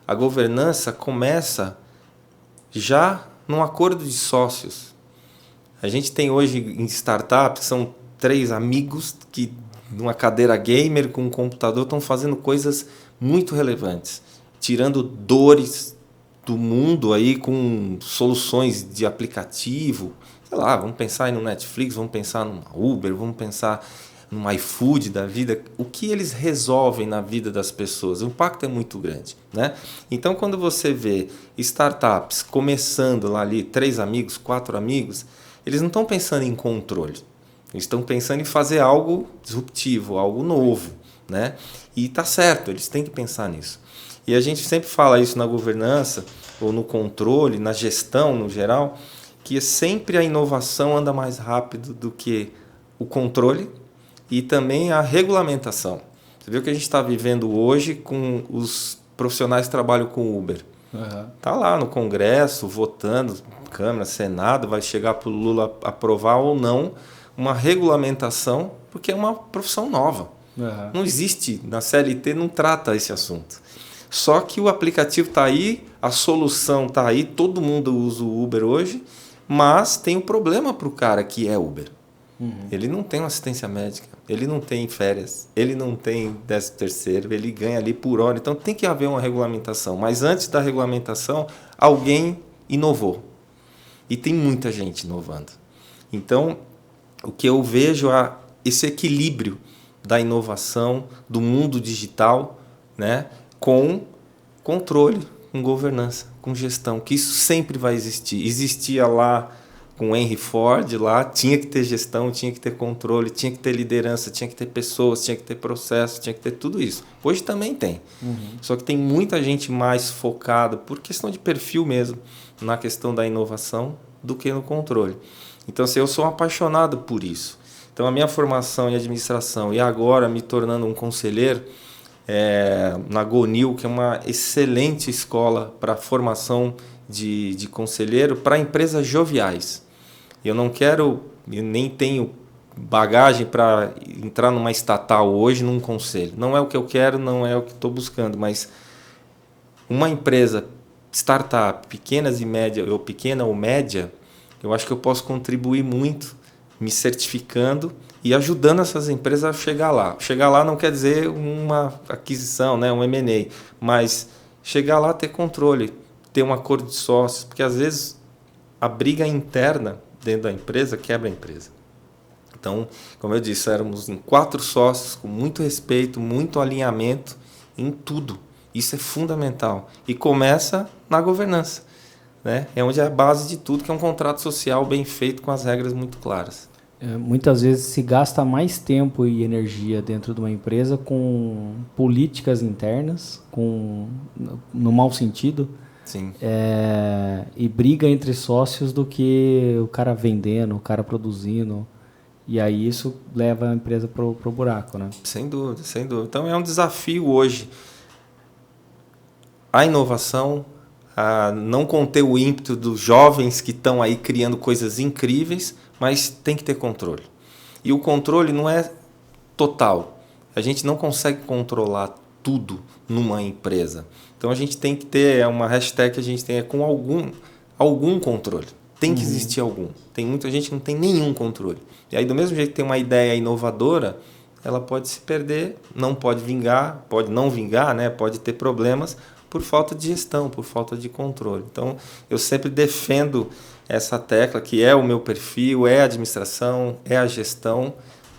A governança começa já num acordo de sócios. A gente tem hoje em startups, são 3 amigos que numa cadeira gamer com um computador estão fazendo coisas muito relevantes, tirando dores do mundo aí com soluções de aplicativo. Sei lá, vamos pensar aí no Netflix, vamos pensar no Uber, vamos pensar no iFood da vida. O que eles resolvem na vida das pessoas? O impacto é muito grande, né? Então, quando você vê startups começando lá ali, 3 amigos, 4 amigos, eles não estão pensando em controle. Eles estão pensando em fazer algo disruptivo, algo novo, né? E tá certo, eles têm que pensar nisso. E a gente sempre fala isso na governança, ou no controle, na gestão no geral, que sempre a inovação anda mais rápido do que o controle e também a regulamentação. Você viu que a gente está vivendo hoje com os profissionais que trabalham com Uber. Tá lá no Congresso, votando, Câmara, Senado, vai chegar para o Lula aprovar ou não uma regulamentação, porque é uma profissão nova. Não existe, na CLT não trata esse assunto. Só que o aplicativo está aí, a solução está aí, todo mundo usa o Uber hoje, mas tem um problema para o cara que é Uber. Ele não tem uma assistência médica, ele não tem férias, ele não tem 13º, ele ganha ali por hora. Então tem que haver uma regulamentação. Mas antes da regulamentação, alguém inovou. E tem muita gente inovando. Então, o que eu vejo é esse equilíbrio da inovação, do mundo digital, né, com controle, com governança, com gestão, que isso sempre vai existir. Existia lá com Henry Ford, lá tinha que ter gestão, tinha que ter controle, tinha que ter liderança, tinha que ter pessoas, tinha que ter processo, tinha que ter tudo isso. Hoje também tem. Só que tem muita gente mais focada, por questão de perfil mesmo, na questão da inovação do que no controle. Então, assim, eu sou apaixonado por isso. Então, a minha formação em administração e agora me tornando um conselheiro na Gonil, que é uma excelente escola para formação de conselheiro para empresas joviais. Eu nem tenho bagagem para entrar numa estatal hoje, num conselho. Não é o que eu quero, não é o que estou buscando, mas uma empresa, startup, pequenas e média, ou pequena ou média, eu acho que eu posso contribuir muito me certificando e ajudando essas empresas a chegar lá. Chegar lá não quer dizer uma aquisição, né, um M&A, mas chegar lá, ter controle, ter um acordo de sócios, porque às vezes a briga interna dentro da empresa quebra a empresa. Então, como eu disse, éramos em 4 sócios com muito respeito, muito alinhamento em tudo. Isso é fundamental. E começa na governança, né? É onde é a base de tudo, que é um contrato social bem feito com as regras muito claras. Muitas vezes se gasta mais tempo e energia dentro de uma empresa com políticas internas, no mau sentido, Sim. E briga entre sócios do que o cara vendendo, o cara produzindo. E aí isso leva a empresa pro buraco, né? Sem dúvida, sem dúvida. Então é um desafio hoje a inovação, a não conter o ímpeto dos jovens que estão aí criando coisas incríveis, mas tem que ter controle. E o controle não é total. A gente não consegue controlar tudo numa empresa. Então a gente tem que ter, uma hashtag que a gente tem com algum controle. Tem que existir algum. Tem muita gente que não tem nenhum controle. E aí, do mesmo jeito que tem uma ideia inovadora, ela pode se perder, não pode vingar, pode não vingar, né? Pode ter problemas, por falta de gestão, por falta de controle. Então, eu sempre defendo essa tecla, que é o meu perfil, é a administração, é a gestão,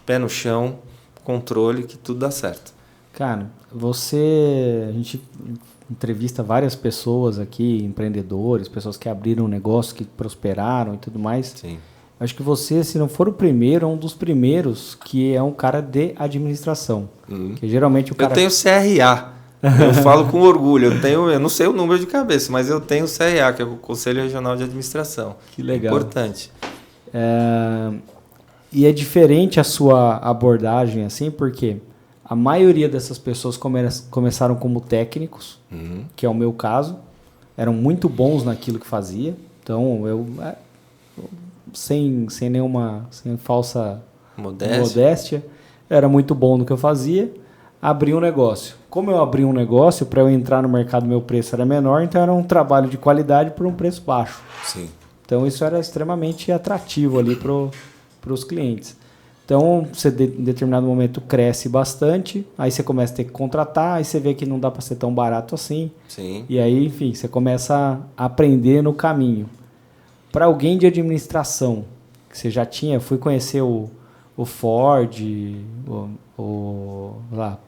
pé no chão, controle, que tudo dá certo. Cara, a gente entrevista várias pessoas aqui, empreendedores, pessoas que abriram um negócio, que prosperaram e tudo mais. Sim. Acho que você, se não for o primeiro, é um dos primeiros que é um cara de administração. Que geralmente o cara... Eu tenho CRA. Eu falo com orgulho. Eu não sei o número de cabeça, mas eu tenho o CRA, que é o Conselho Regional de Administração. Que legal. Importante. E é diferente a sua abordagem, assim, porque a maioria dessas pessoas começaram como técnicos, que é o meu caso. Eram muito bons naquilo que fazia. Então, sem falsa modéstia, era muito bom no que eu fazia, abri um negócio. Como eu abri um negócio, para eu entrar no mercado, meu preço era menor, então era um trabalho de qualidade por um preço baixo. Sim. Então isso era extremamente atrativo ali para os clientes. Então você em determinado momento cresce bastante, aí você começa a ter que contratar, aí você vê que não dá para ser tão barato assim. Sim. E aí, enfim, você começa a aprender no caminho. Para alguém de administração, que você já tinha, fui conhecer o Ford,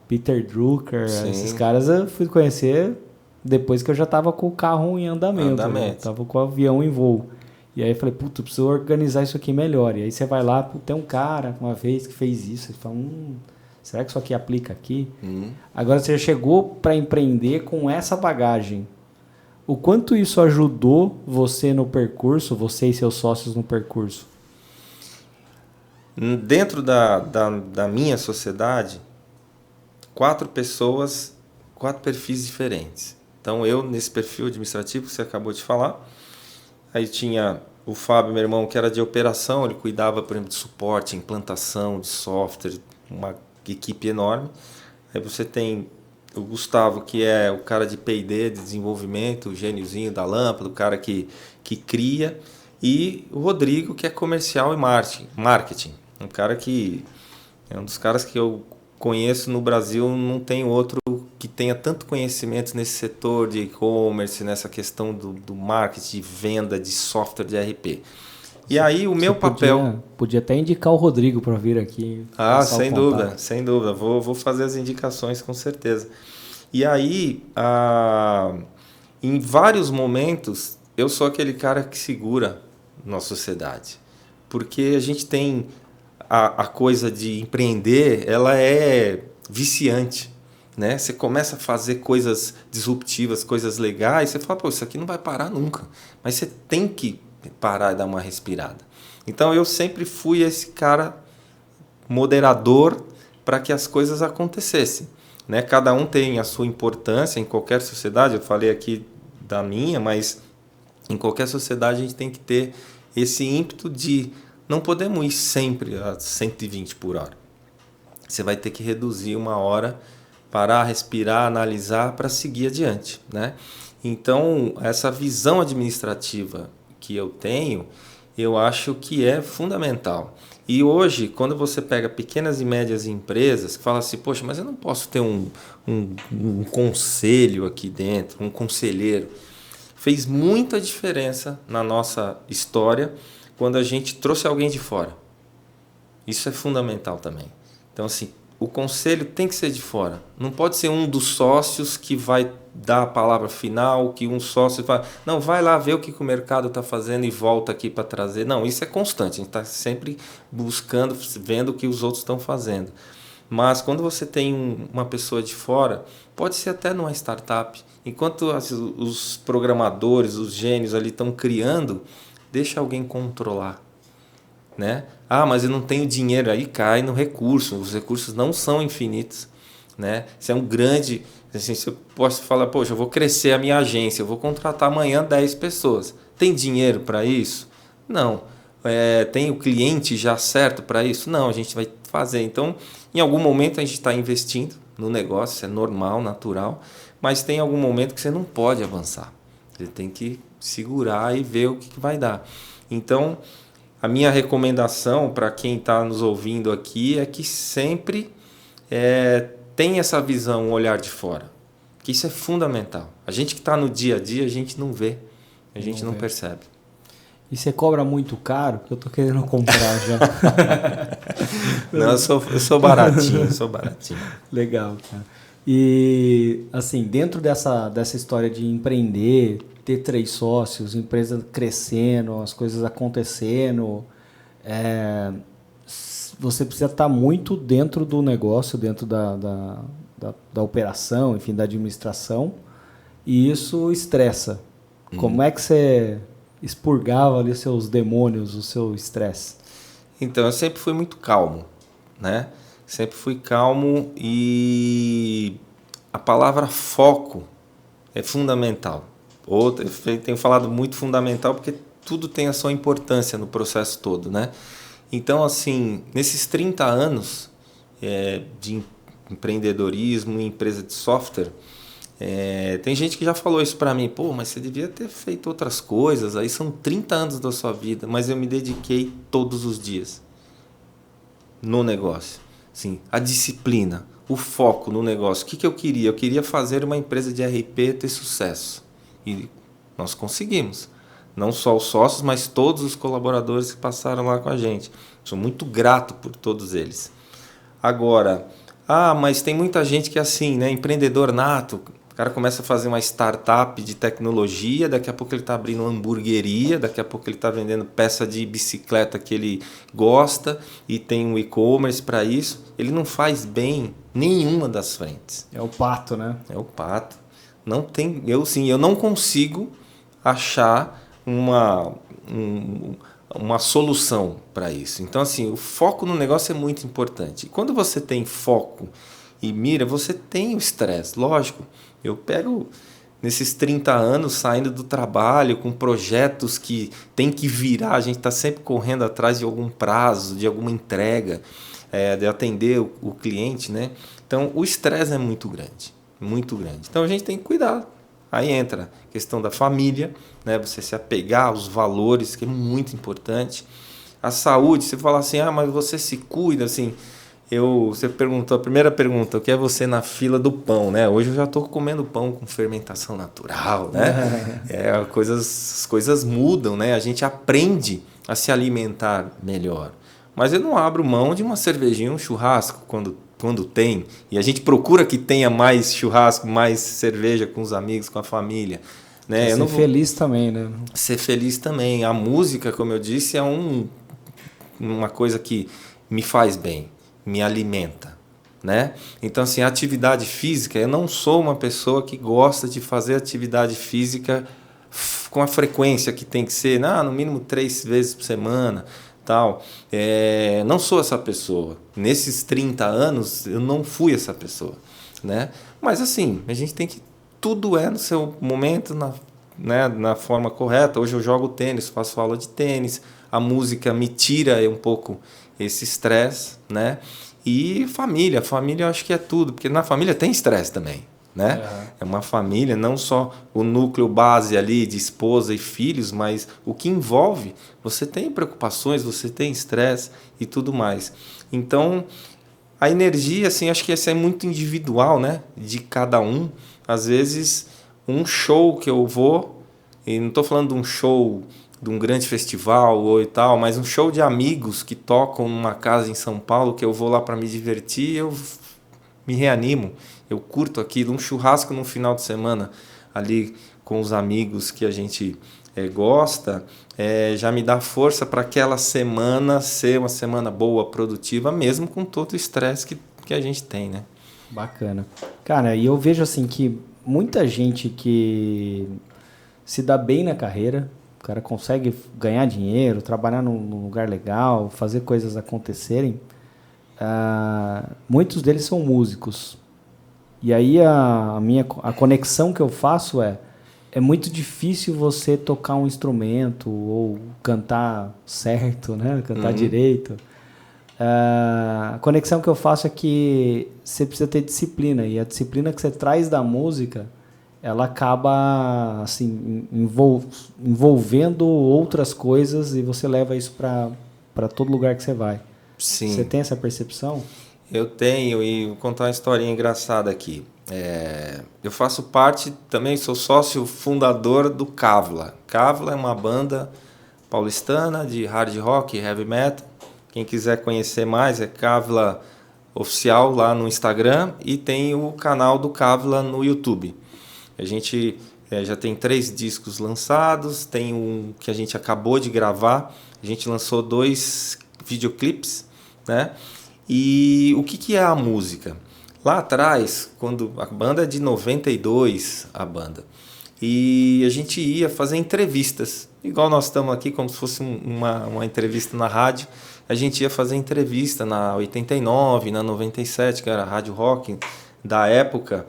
Peter Drucker, Sim. esses caras eu fui conhecer depois que eu já estava com o carro em andamento. Né? Estava com o avião em voo. E aí eu falei, puta, eu preciso organizar isso aqui melhor. E aí você vai lá, tem um cara uma vez que fez isso, você fala, será que isso aqui aplica aqui? Agora você já chegou para empreender com essa bagagem. O quanto isso ajudou você no percurso, você e seus sócios no percurso? Dentro da minha sociedade, 4 pessoas, 4 perfis diferentes. Então, eu, nesse perfil administrativo que você acabou de falar, aí tinha o Fábio, meu irmão, que era de operação, ele cuidava, por exemplo, de suporte, implantação de software, uma equipe enorme. Aí você tem o Gustavo, que é o cara de P&D, de desenvolvimento, o gêniozinho da lâmpada, o cara que cria, e o Rodrigo, que é comercial e marketing. Um cara que é um dos caras que eu conheço no Brasil, não tem outro que tenha tanto conhecimento nesse setor de e-commerce, nessa questão do marketing, de venda, de software de ERP. E aí o meu papel... Podia até indicar o Rodrigo para vir aqui. Sem dúvida, sem dúvida. Vou fazer as indicações com certeza. E aí, em vários momentos, eu sou aquele cara que segura na sociedade. Porque a gente tem a coisa de empreender, ela é viciante. Né? Você começa a fazer coisas disruptivas, coisas legais, você fala, pô, isso aqui não vai parar nunca. Mas você tem que parar e dar uma respirada. Então eu sempre fui esse cara moderador para que as coisas acontecessem. Né? Cada um tem a sua importância em qualquer sociedade, eu falei aqui da minha, mas em qualquer sociedade a gente tem que ter esse ímpeto de não podemos ir sempre a 120 por hora. Você vai ter que reduzir uma hora, parar, respirar, analisar para seguir adiante. Né? Então, essa visão administrativa que eu tenho, eu acho que é fundamental. E hoje, quando você pega pequenas e médias empresas, que fala assim, poxa, mas eu não posso ter um conselho aqui dentro, um conselheiro. Fez muita diferença na nossa história quando a gente trouxe alguém de fora. Isso é fundamental também. Então, assim, o conselho tem que ser de fora. Não pode ser um dos sócios que vai dar a palavra final, que um sócio fala, não, vai lá ver o que o mercado está fazendo e volta aqui para trazer. Não, isso é constante. A gente está sempre buscando, vendo o que os outros estão fazendo. Mas quando você tem uma pessoa de fora, pode ser até numa startup. Enquanto os programadores, os gênios ali estão criando, deixa alguém controlar. Né? Ah, mas eu não tenho dinheiro. Aí cai no recurso. Os recursos não são infinitos. Né? Isso é um grande... Assim, se eu posso falar, poxa, eu vou crescer a minha agência, eu vou contratar amanhã 10 pessoas. Tem dinheiro para isso? Não. Tem o cliente já certo para isso? Não, a gente vai fazer. Então, em algum momento a gente está investindo no negócio, isso é normal, natural, mas tem algum momento que você não pode avançar. Você tem que segurar e ver o que vai dar. Então, a minha recomendação para quem está nos ouvindo aqui é que sempre tenha essa visão, um olhar de fora. O Que isso é fundamental. A gente que está no dia a dia, a gente não vê, a gente não percebe. E você cobra muito caro? Porque eu tô querendo comprar já. Não, eu sou baratinho, Legal, cara. E, assim, dentro dessa história de empreender, ter 3 sócios, empresa crescendo, as coisas acontecendo, você precisa estar muito dentro do negócio, dentro da operação, enfim, da administração, e isso estressa. Como é que você expurgava ali os seus demônios, o seu estresse? Então, eu sempre fui muito calmo, né? Sempre fui calmo e a palavra foco é fundamental. Eu tenho falado muito fundamental porque tudo tem a sua importância no processo todo, né? Então, assim, nesses 30 anos de empreendedorismo e empresa de software, tem gente que já falou isso para mim, pô, mas você devia ter feito outras coisas, aí são 30 anos da sua vida, mas eu me dediquei todos os dias no negócio. Sim, a disciplina, o foco no negócio. O que eu queria? Eu queria fazer uma empresa de RP ter sucesso. E nós conseguimos. Não só os sócios, mas todos os colaboradores que passaram lá com a gente. Sou muito grato por todos eles. Agora, mas tem muita gente que é assim, né? Empreendedor nato. O cara começa a fazer uma startup de tecnologia, daqui a pouco ele está abrindo uma hamburgueria, daqui a pouco ele está vendendo peça de bicicleta que ele gosta e tem um e-commerce para isso. Ele não faz bem nenhuma das frentes. É o pato, né? É o pato. Não tem, eu não consigo achar uma solução para isso. Então, assim, o foco no negócio é muito importante. E quando você tem foco e mira, você tem o estresse, lógico. Eu pego nesses 30 anos saindo do trabalho com projetos que tem que virar, a gente está sempre correndo atrás de algum prazo, de alguma entrega, de atender o cliente, né? Então o estresse é muito grande, muito grande. Então a gente tem que cuidar. Aí entra a questão da família, né? Você se apegar aos valores, que é muito importante. A saúde, você fala assim, mas você se cuida, assim... Você perguntou, a primeira pergunta, o que é você na fila do pão, né? Hoje eu já estou comendo pão com fermentação natural, né? As coisas mudam, né? A gente aprende a se alimentar melhor. Mas eu não abro mão de uma cervejinha, um churrasco, quando tem. E a gente procura que tenha mais churrasco, mais cerveja com os amigos, com a família. Né? Ser feliz também, né? Ser feliz também. A música, como eu disse, é uma coisa que me faz bem. Me alimenta, né? Então, assim, a atividade física, eu não sou uma pessoa que gosta de fazer atividade física com a frequência que tem que ser, no mínimo 3 vezes por semana, tal. Não sou essa pessoa. Nesses 30 anos, eu não fui essa pessoa, né? Mas, assim, a gente tem que... Tudo no seu momento, na forma correta. Hoje eu jogo tênis, faço aula de tênis, a música me tira um pouco esse estresse, né? E família eu acho que é tudo, porque na família tem estresse também, né? É uma família, não só o núcleo base ali de esposa e filhos, mas o que envolve, você tem preocupações, você tem estresse e tudo mais. Então, a energia, assim, acho que essa é muito individual, né? De cada um. Às vezes, um show que eu vou, e não estou falando de um show de um grande festival ou e tal, mas um show de amigos que tocam numa casa em São Paulo, que eu vou lá para me divertir, eu me reanimo, eu curto aquilo, um churrasco no final de semana ali com os amigos que a gente gosta, já me dá força para aquela semana ser uma semana boa, produtiva, mesmo com todo o estresse que a gente tem, né? Bacana. Cara, e eu vejo assim que muita gente que se dá bem na carreira, o cara consegue ganhar dinheiro, trabalhar num lugar legal, fazer coisas acontecerem. Muitos deles são músicos. E aí a conexão que eu faço é muito difícil você tocar um instrumento ou cantar certo, né? Cantar direito. A conexão que eu faço é que você precisa ter disciplina. E a disciplina que você traz da música, ela acaba assim, envolvendo outras coisas e você leva isso para todo lugar que você vai. Sim. Você tem essa percepção? Eu tenho, e vou contar uma historinha engraçada aqui. Eu faço parte, também sou sócio fundador do Cavla. Cavla é uma banda paulistana de hard rock e heavy metal. Quem quiser conhecer mais é Cavla Oficial lá no Instagram e tem o canal do Cavla no YouTube. A gente já tem 3 discos lançados, tem um que a gente acabou de gravar, a gente lançou 2 videoclipes, né? E o que é a música? Lá atrás, quando a banda é de 92, a banda, e a gente ia fazer entrevistas, igual nós estamos aqui, como se fosse uma entrevista na rádio, a gente ia fazer entrevista na 89, na 97, que era a rádio rock da época,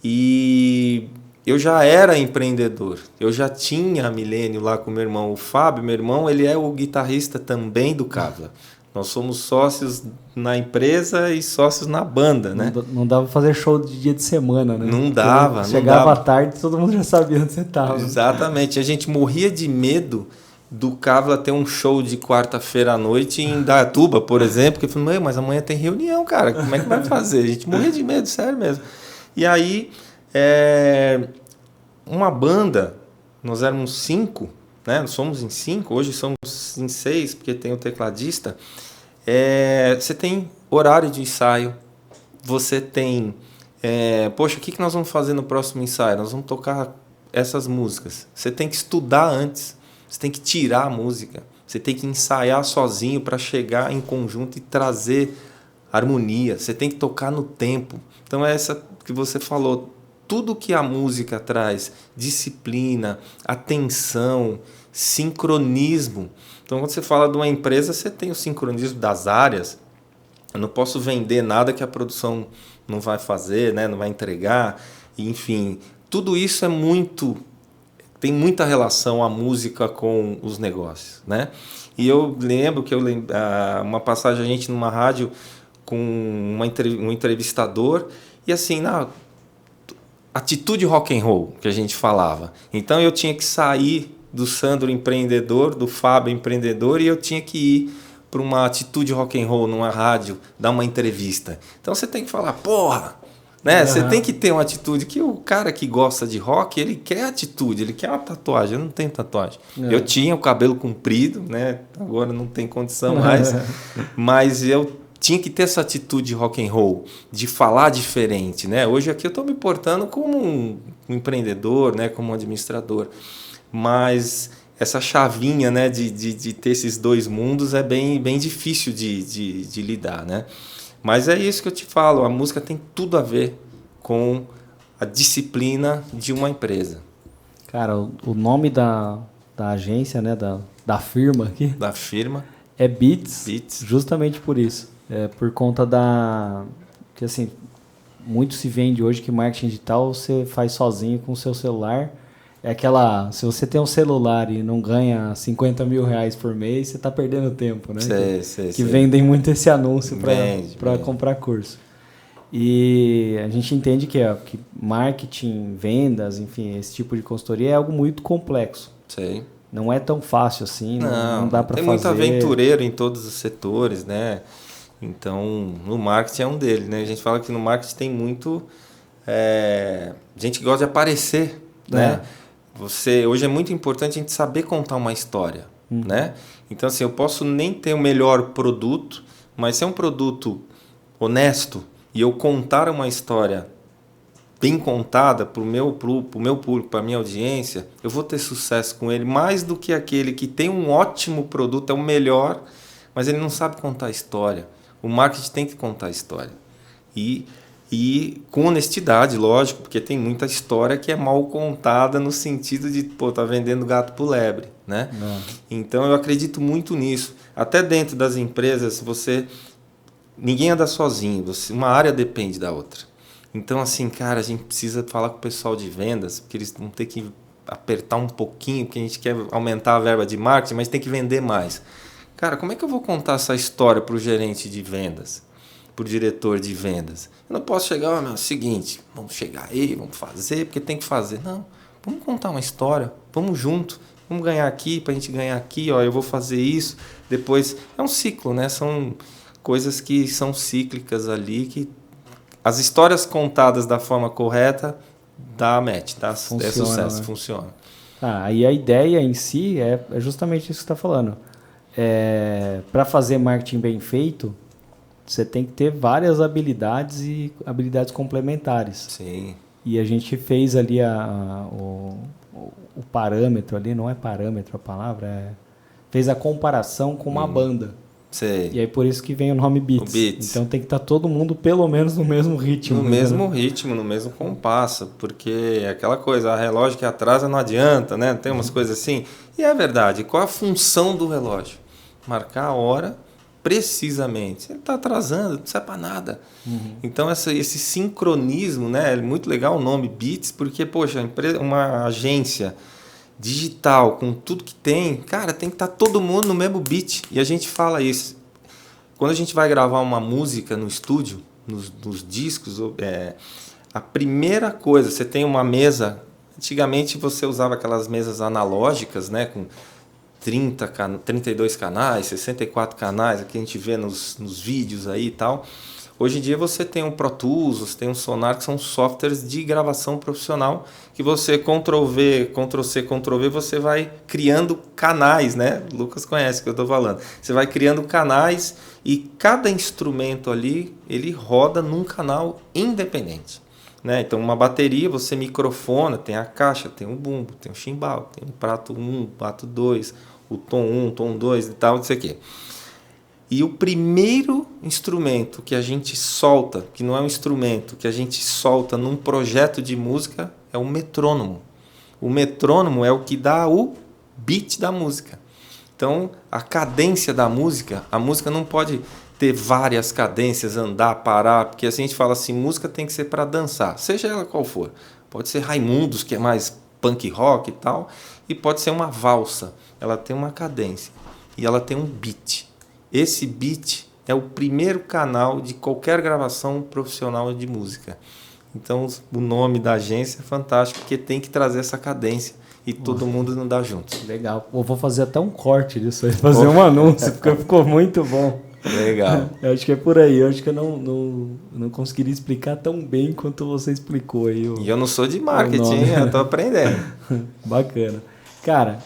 e eu já era empreendedor, eu já tinha a Milênio lá com meu irmão, o Fábio, meu irmão, ele é o guitarrista também do Cavla. Nós somos sócios na empresa e sócios na banda, né? Não dava pra fazer show de dia de semana, né? Não dava. Chegava à tarde, todo mundo já sabia onde você estava. Exatamente. A gente morria de medo do Cavla ter um show de quarta-feira à noite em Indaiatuba, por exemplo, que eu falei, mas amanhã tem reunião, cara, como é que vai fazer? A gente morria de medo, sério mesmo. E aí, uma banda, nós éramos 5, né? Nós somos em 5, hoje somos em 6, porque tem o tecladista. Você tem horário de ensaio, você tem... poxa, o que nós vamos fazer no próximo ensaio? Nós vamos tocar essas músicas. Você tem que estudar antes, você tem que tirar a música, você tem que ensaiar sozinho para chegar em conjunto e trazer harmonia, você tem que tocar no tempo. Então é essa que você falou, tudo que a música traz, disciplina, atenção, sincronismo. Então, quando você fala de uma empresa, você tem o sincronismo das áreas. Eu não posso vender nada que a produção não vai fazer, né? Não vai entregar. Enfim, tudo isso tem muita relação a música com os negócios, né? E eu lembro que uma passagem a gente numa rádio com um entrevistador e assim, atitude rock and roll que a gente falava. Então eu tinha que sair do Sandro empreendedor, do Fábio empreendedor, e eu tinha que ir para uma atitude rock and roll numa rádio, dar uma entrevista. Então você tem que falar, porra, né? Você tem que ter uma atitude que o cara que gosta de rock, ele quer atitude, ele quer uma tatuagem. Eu não tenho tatuagem. Eu tinha o cabelo comprido, né? Agora não tem condição mais, mas eu tinha que ter essa atitude rock and roll, de falar diferente, né? Hoje aqui eu estou me portando como um empreendedor, né? Como um administrador. Mas essa chavinha, né? de ter esses 2 mundos é bem difícil de lidar, né? Mas é isso que eu te falo, a música tem tudo a ver com a disciplina de uma empresa. Cara, o nome da agência, né? Da firma aqui. Da firma. É Beats. Justamente por isso. Por conta que assim, muito se vende hoje que marketing digital você faz sozinho com o seu celular. Se você tem um celular e não ganha 50 mil reais por mês, você está perdendo tempo, né? Que vendem muito esse anúncio para comprar curso. E a gente entende que marketing, vendas, enfim, esse tipo de consultoria é algo muito complexo. Sei. Não é tão fácil assim, não dá para fazer. Tem muito aventureiro em todos os setores, né? Então, no marketing é um deles, né? A gente fala que no marketing tem muito gente que gosta de aparecer, né? Hoje é muito importante a gente saber contar uma história, né? Então, assim, eu posso nem ter o melhor produto, mas se é um produto honesto e eu contar uma história bem contada para o meu público, para a minha audiência, eu vou ter sucesso com ele mais do que aquele que tem um ótimo produto, é o melhor, mas ele não sabe contar a história. O marketing tem que contar a história. E com honestidade, lógico, porque tem muita história que é mal contada no sentido de, tá vendendo gato por lebre, né? Então eu acredito muito nisso. Até dentro das empresas, ninguém anda sozinho, uma área depende da outra. Então, assim, cara, a gente precisa falar com o pessoal de vendas, porque eles vão ter que apertar um pouquinho, porque a gente quer aumentar a verba de marketing, mas tem que vender mais. Cara, como é que eu vou contar essa história para o gerente de vendas, para o diretor de vendas? Eu não posso chegar, seguinte, vamos chegar aí, vamos fazer, porque tem que fazer. Não, vamos contar uma história, vamos junto, vamos ganhar aqui, para a gente ganhar aqui, eu vou fazer isso, depois... É um ciclo, né? São coisas que são cíclicas ali, que as histórias contadas da forma correta dá match, é sucesso, né? funciona. E a ideia em si é justamente isso que você está falando. Para fazer marketing bem feito, você tem que ter várias habilidades e habilidades complementares. Sim. E a gente fez ali o parâmetro ali, não é parâmetro a palavra, fez a comparação com uma banda. Sei. E aí por isso que vem o nome Beats. Então tem que estar todo mundo pelo menos no mesmo ritmo. No mesmo ritmo, no mesmo compasso, porque aquela coisa, a relógio que atrasa não adianta, né? Tem umas coisas assim. E é verdade, qual a função do relógio? Marcar a hora precisamente. Se ele está atrasando, não serve para nada. Então esse sincronismo, né? É muito legal o nome Beats, porque, poxa, uma agência digital, com tudo que tem, cara, tem que estar todo mundo no mesmo beat. E a gente fala isso. Quando a gente vai gravar uma música no estúdio, nos discos, a primeira coisa, você tem uma mesa. Antigamente você usava aquelas mesas analógicas, né, com 32 canais, 64 canais, que a gente vê nos vídeos aí e tal. Hoje em dia você tem um Pro Tools, você tem um Sonar, que são softwares de gravação profissional, que você Ctrl+V, Ctrl+C, Ctrl+V, você vai criando canais, né? O Lucas conhece o que eu estou falando. Você vai criando canais e cada instrumento ali, ele roda num canal independente. Né? Então, uma bateria, você microfona, tem a caixa, tem o bumbo, tem o chimbal, tem o prato 1, prato 2, o tom 1, tom 2 e tal, não sei o quê. E o primeiro instrumento que a gente solta, que não é um instrumento, que a gente solta num projeto de música, é o metrônomo. O metrônomo é o que dá o beat da música. Então, a cadência da música, a música não pode ter várias cadências, andar, parar, porque assim a gente fala assim, música tem que ser para dançar, seja ela qual for. Pode ser Raimundos, que é mais punk rock e tal, e pode ser uma valsa. Ela tem uma cadência e ela tem um beat. Esse beat é o primeiro canal de qualquer gravação profissional de música. Então, o nome da agência é fantástico, porque tem que trazer essa cadência e todo mundo não dá junto. Legal. Eu vou fazer até um corte disso aí, fazer um anúncio, porque ficou muito bom. Legal. Eu acho que é por aí. Eu acho que eu não conseguiria explicar tão bem quanto você explicou aí. E eu não sou de marketing, eu estou aprendendo. Bacana. Cara,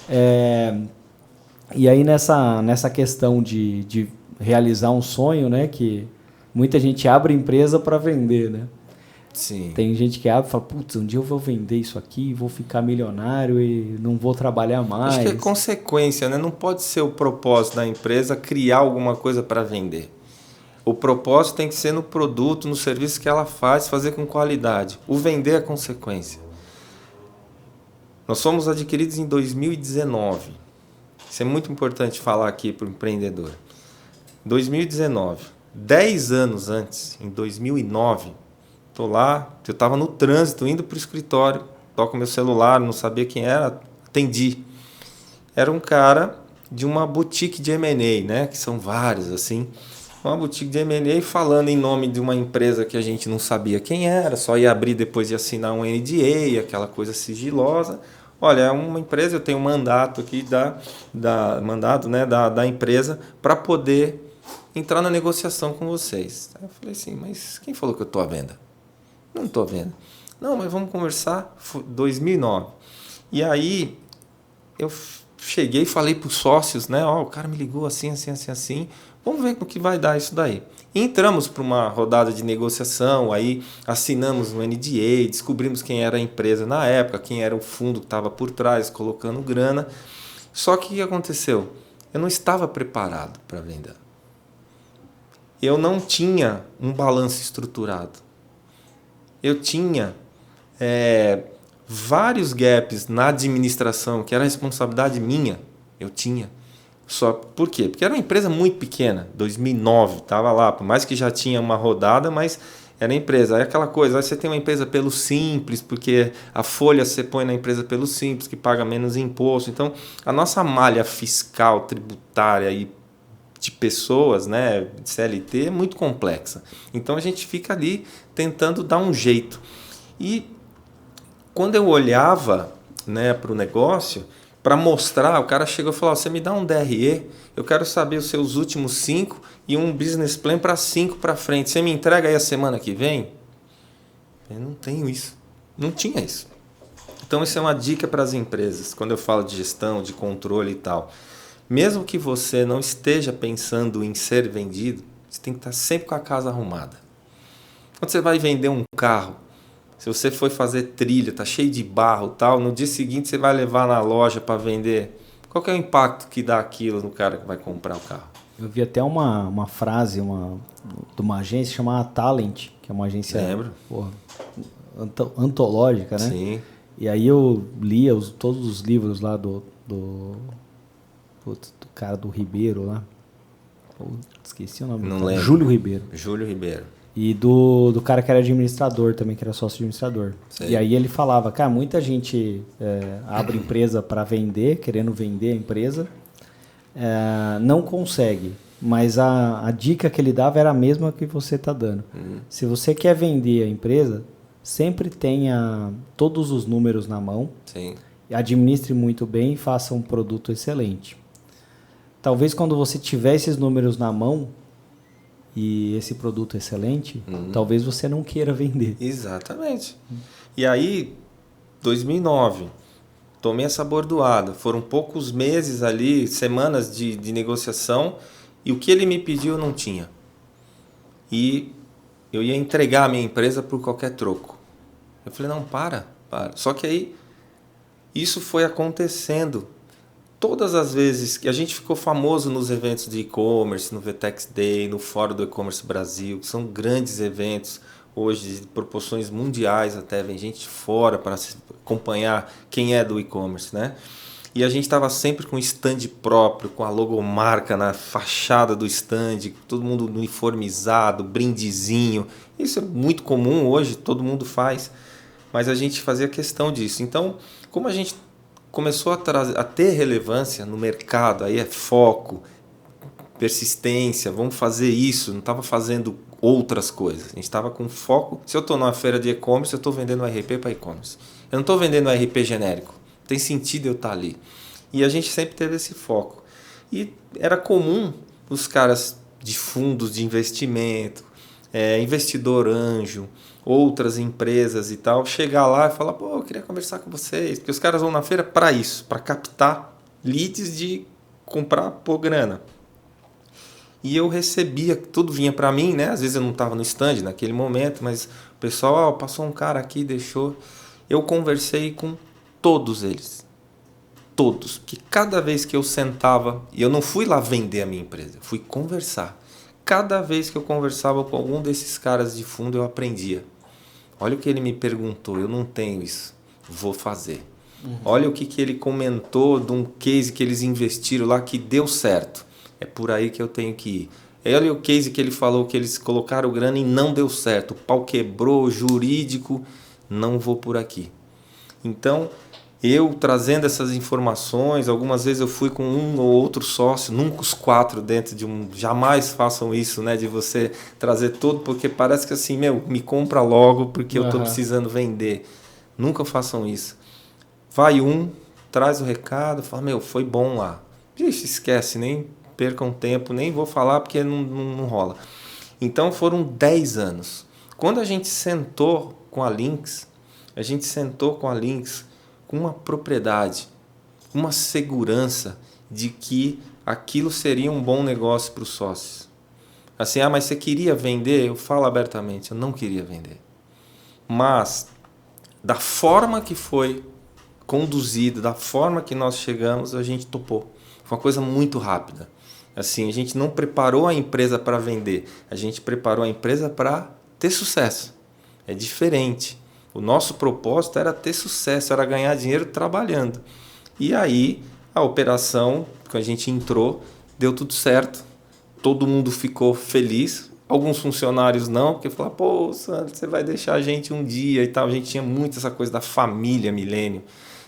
e aí nessa questão de realizar um sonho, né? Que muita gente abre empresa para vender, né? Sim. Tem gente que abre e fala, putz, um dia eu vou vender isso aqui, vou ficar milionário e não vou trabalhar mais. Acho que é consequência, né? Não pode ser o propósito da empresa criar alguma coisa para vender. O propósito tem que ser no produto, no serviço que ela faz, fazer com qualidade. O vender é consequência. Nós fomos adquiridos em 2019. Isso é muito importante falar aqui para o empreendedor. 2019, 10 anos antes, em 2009, estou lá, eu estava no trânsito, indo para o escritório, toco meu celular, não sabia quem era, atendi. Era um cara de uma boutique de M&A, né? Que são vários, assim. Uma boutique de M&A falando em nome de uma empresa que a gente não sabia quem era, só ia abrir depois de assinar um NDA, aquela coisa sigilosa. Olha, é uma empresa, eu tenho um mandato aqui da empresa para poder entrar na negociação com vocês. Eu falei assim, mas quem falou que eu estou à venda? Não estou à venda. Não, mas vamos conversar. Foi 2009. E aí eu cheguei e falei para os sócios, né? O cara me ligou assim. Vamos ver no que vai dar isso daí. E entramos para uma rodada de negociação, aí assinamos um NDA, descobrimos quem era a empresa na época, quem era o fundo que estava por trás, colocando grana. Só que o que aconteceu? Eu não estava preparado para vender. Eu não tinha um balanço estruturado. Eu tinha vários gaps na administração, que era responsabilidade minha. Eu tinha. Só por quê? Porque era uma empresa muito pequena, 2009, estava lá, por mais que já tinha uma rodada, mas era empresa. Aí aquela coisa, aí você tem uma empresa pelo Simples, porque a folha você põe na empresa pelo Simples, que paga menos imposto. Então, a nossa malha fiscal, tributária e de pessoas, né, de CLT, é muito complexa. Então, a gente fica ali tentando dar um jeito. E quando eu olhava, né, para o negócio, para mostrar, o cara chegou e falou, você me dá um DRE, eu quero saber os seus últimos 5 e um business plan para 5 para frente. Você me entrega aí a semana que vem? Eu não tenho isso. Não tinha isso. Então, isso é uma dica para as empresas, quando eu falo de gestão, de controle e tal. Mesmo que você não esteja pensando em ser vendido, você tem que estar sempre com a casa arrumada. Quando você vai vender um carro, se você foi fazer trilha, tá cheio de barro e tal, no dia seguinte você vai levar na loja para vender, qual que é o impacto que dá aquilo no cara que vai comprar o carro? Eu vi até uma frase de uma agência chamada Talent, que é uma agência porra, antológica, né? Sim. E aí eu lia todos os livros lá do cara do Ribeiro lá. Esqueci o nome. Não lembro. Júlio Ribeiro. Júlio Ribeiro. E do cara que era administrador também, que era sócio administrador. Sei. E aí ele falava, cara, muita gente abre empresa para vender, querendo vender a empresa, não consegue. Mas a dica que ele dava era a mesma que você está dando. Se você quer vender a empresa, sempre tenha todos os números na mão. Sim. Administre muito bem e faça um produto excelente. Talvez quando você tiver esses números na mão e esse produto excelente, talvez você não queira vender. Exatamente. E aí, 2009, tomei essa bordoada. Foram poucos meses ali, semanas de negociação, e o que ele me pediu eu não tinha. E eu ia entregar a minha empresa por qualquer troco. Eu falei, não, para. Só que aí, isso foi acontecendo. Todas as vezes que a gente ficou famoso nos eventos de e-commerce, no VTEX Day, no Fórum do E-Commerce Brasil, que são grandes eventos, hoje de proporções mundiais até, vem gente fora para acompanhar quem é do e-commerce, né? E a gente estava sempre com stand próprio, com a logomarca na fachada do stand, todo mundo uniformizado, brindezinho. Isso é muito comum hoje, todo mundo faz, mas a gente fazia questão disso. Então, como a gente começou a ter relevância no mercado, aí é foco, persistência, vamos fazer isso, não estava fazendo outras coisas, a gente estava com foco. Se eu estou numa feira de e-commerce, eu estou vendendo RP para e-commerce, eu não estou vendendo RP genérico, não tem sentido eu estar ali. E a gente sempre teve esse foco. E era comum os caras de fundos de investimento, investidor anjo, outras empresas e tal, chegar lá e falar, pô, eu queria conversar com vocês, porque os caras vão na feira para isso, para captar leads de comprar por grana. E eu recebia, tudo vinha para mim, né? Às vezes eu não estava no stand naquele momento, mas o pessoal, passou um cara aqui, deixou. Eu conversei com todos eles. Todos. Porque cada vez que eu sentava, e eu não fui lá vender a minha empresa, fui conversar. Cada vez que eu conversava com algum desses caras de fundo, eu aprendia. Olha o que ele me perguntou, eu não tenho isso, vou fazer. Olha o que ele comentou de um case que eles investiram lá que deu certo. É por aí que eu tenho que ir. Olha o case que ele falou que eles colocaram grana e não deu certo. O pau quebrou, jurídico, não vou por aqui. Então, eu trazendo essas informações, algumas vezes eu fui com um ou outro sócio, nunca os 4 dentro de um... Jamais façam isso, né? De você trazer tudo, porque parece que assim, me compra logo porque eu estou precisando vender. Nunca façam isso. Vai traz o recado, fala, foi bom lá. Ixi, esquece, nem percam tempo, nem vou falar porque não rola. Então foram 10 anos. Quando a gente sentou com a Lynx com uma propriedade, uma segurança de que aquilo seria um bom negócio para os sócios. Assim, mas você queria vender? Eu falo abertamente, eu não queria vender. Mas, da forma que foi conduzido, da forma que nós chegamos, a gente topou. Foi uma coisa muito rápida. Assim, a gente não preparou a empresa para vender, a gente preparou a empresa para ter sucesso. É diferente. O nosso propósito era ter sucesso, era ganhar dinheiro trabalhando. E aí, a operação, que a gente entrou, deu tudo certo. Todo mundo ficou feliz. Alguns funcionários não, porque falaram, pô, Sandro, você vai deixar a gente um dia e tal. A gente tinha muito essa coisa da família Milênio.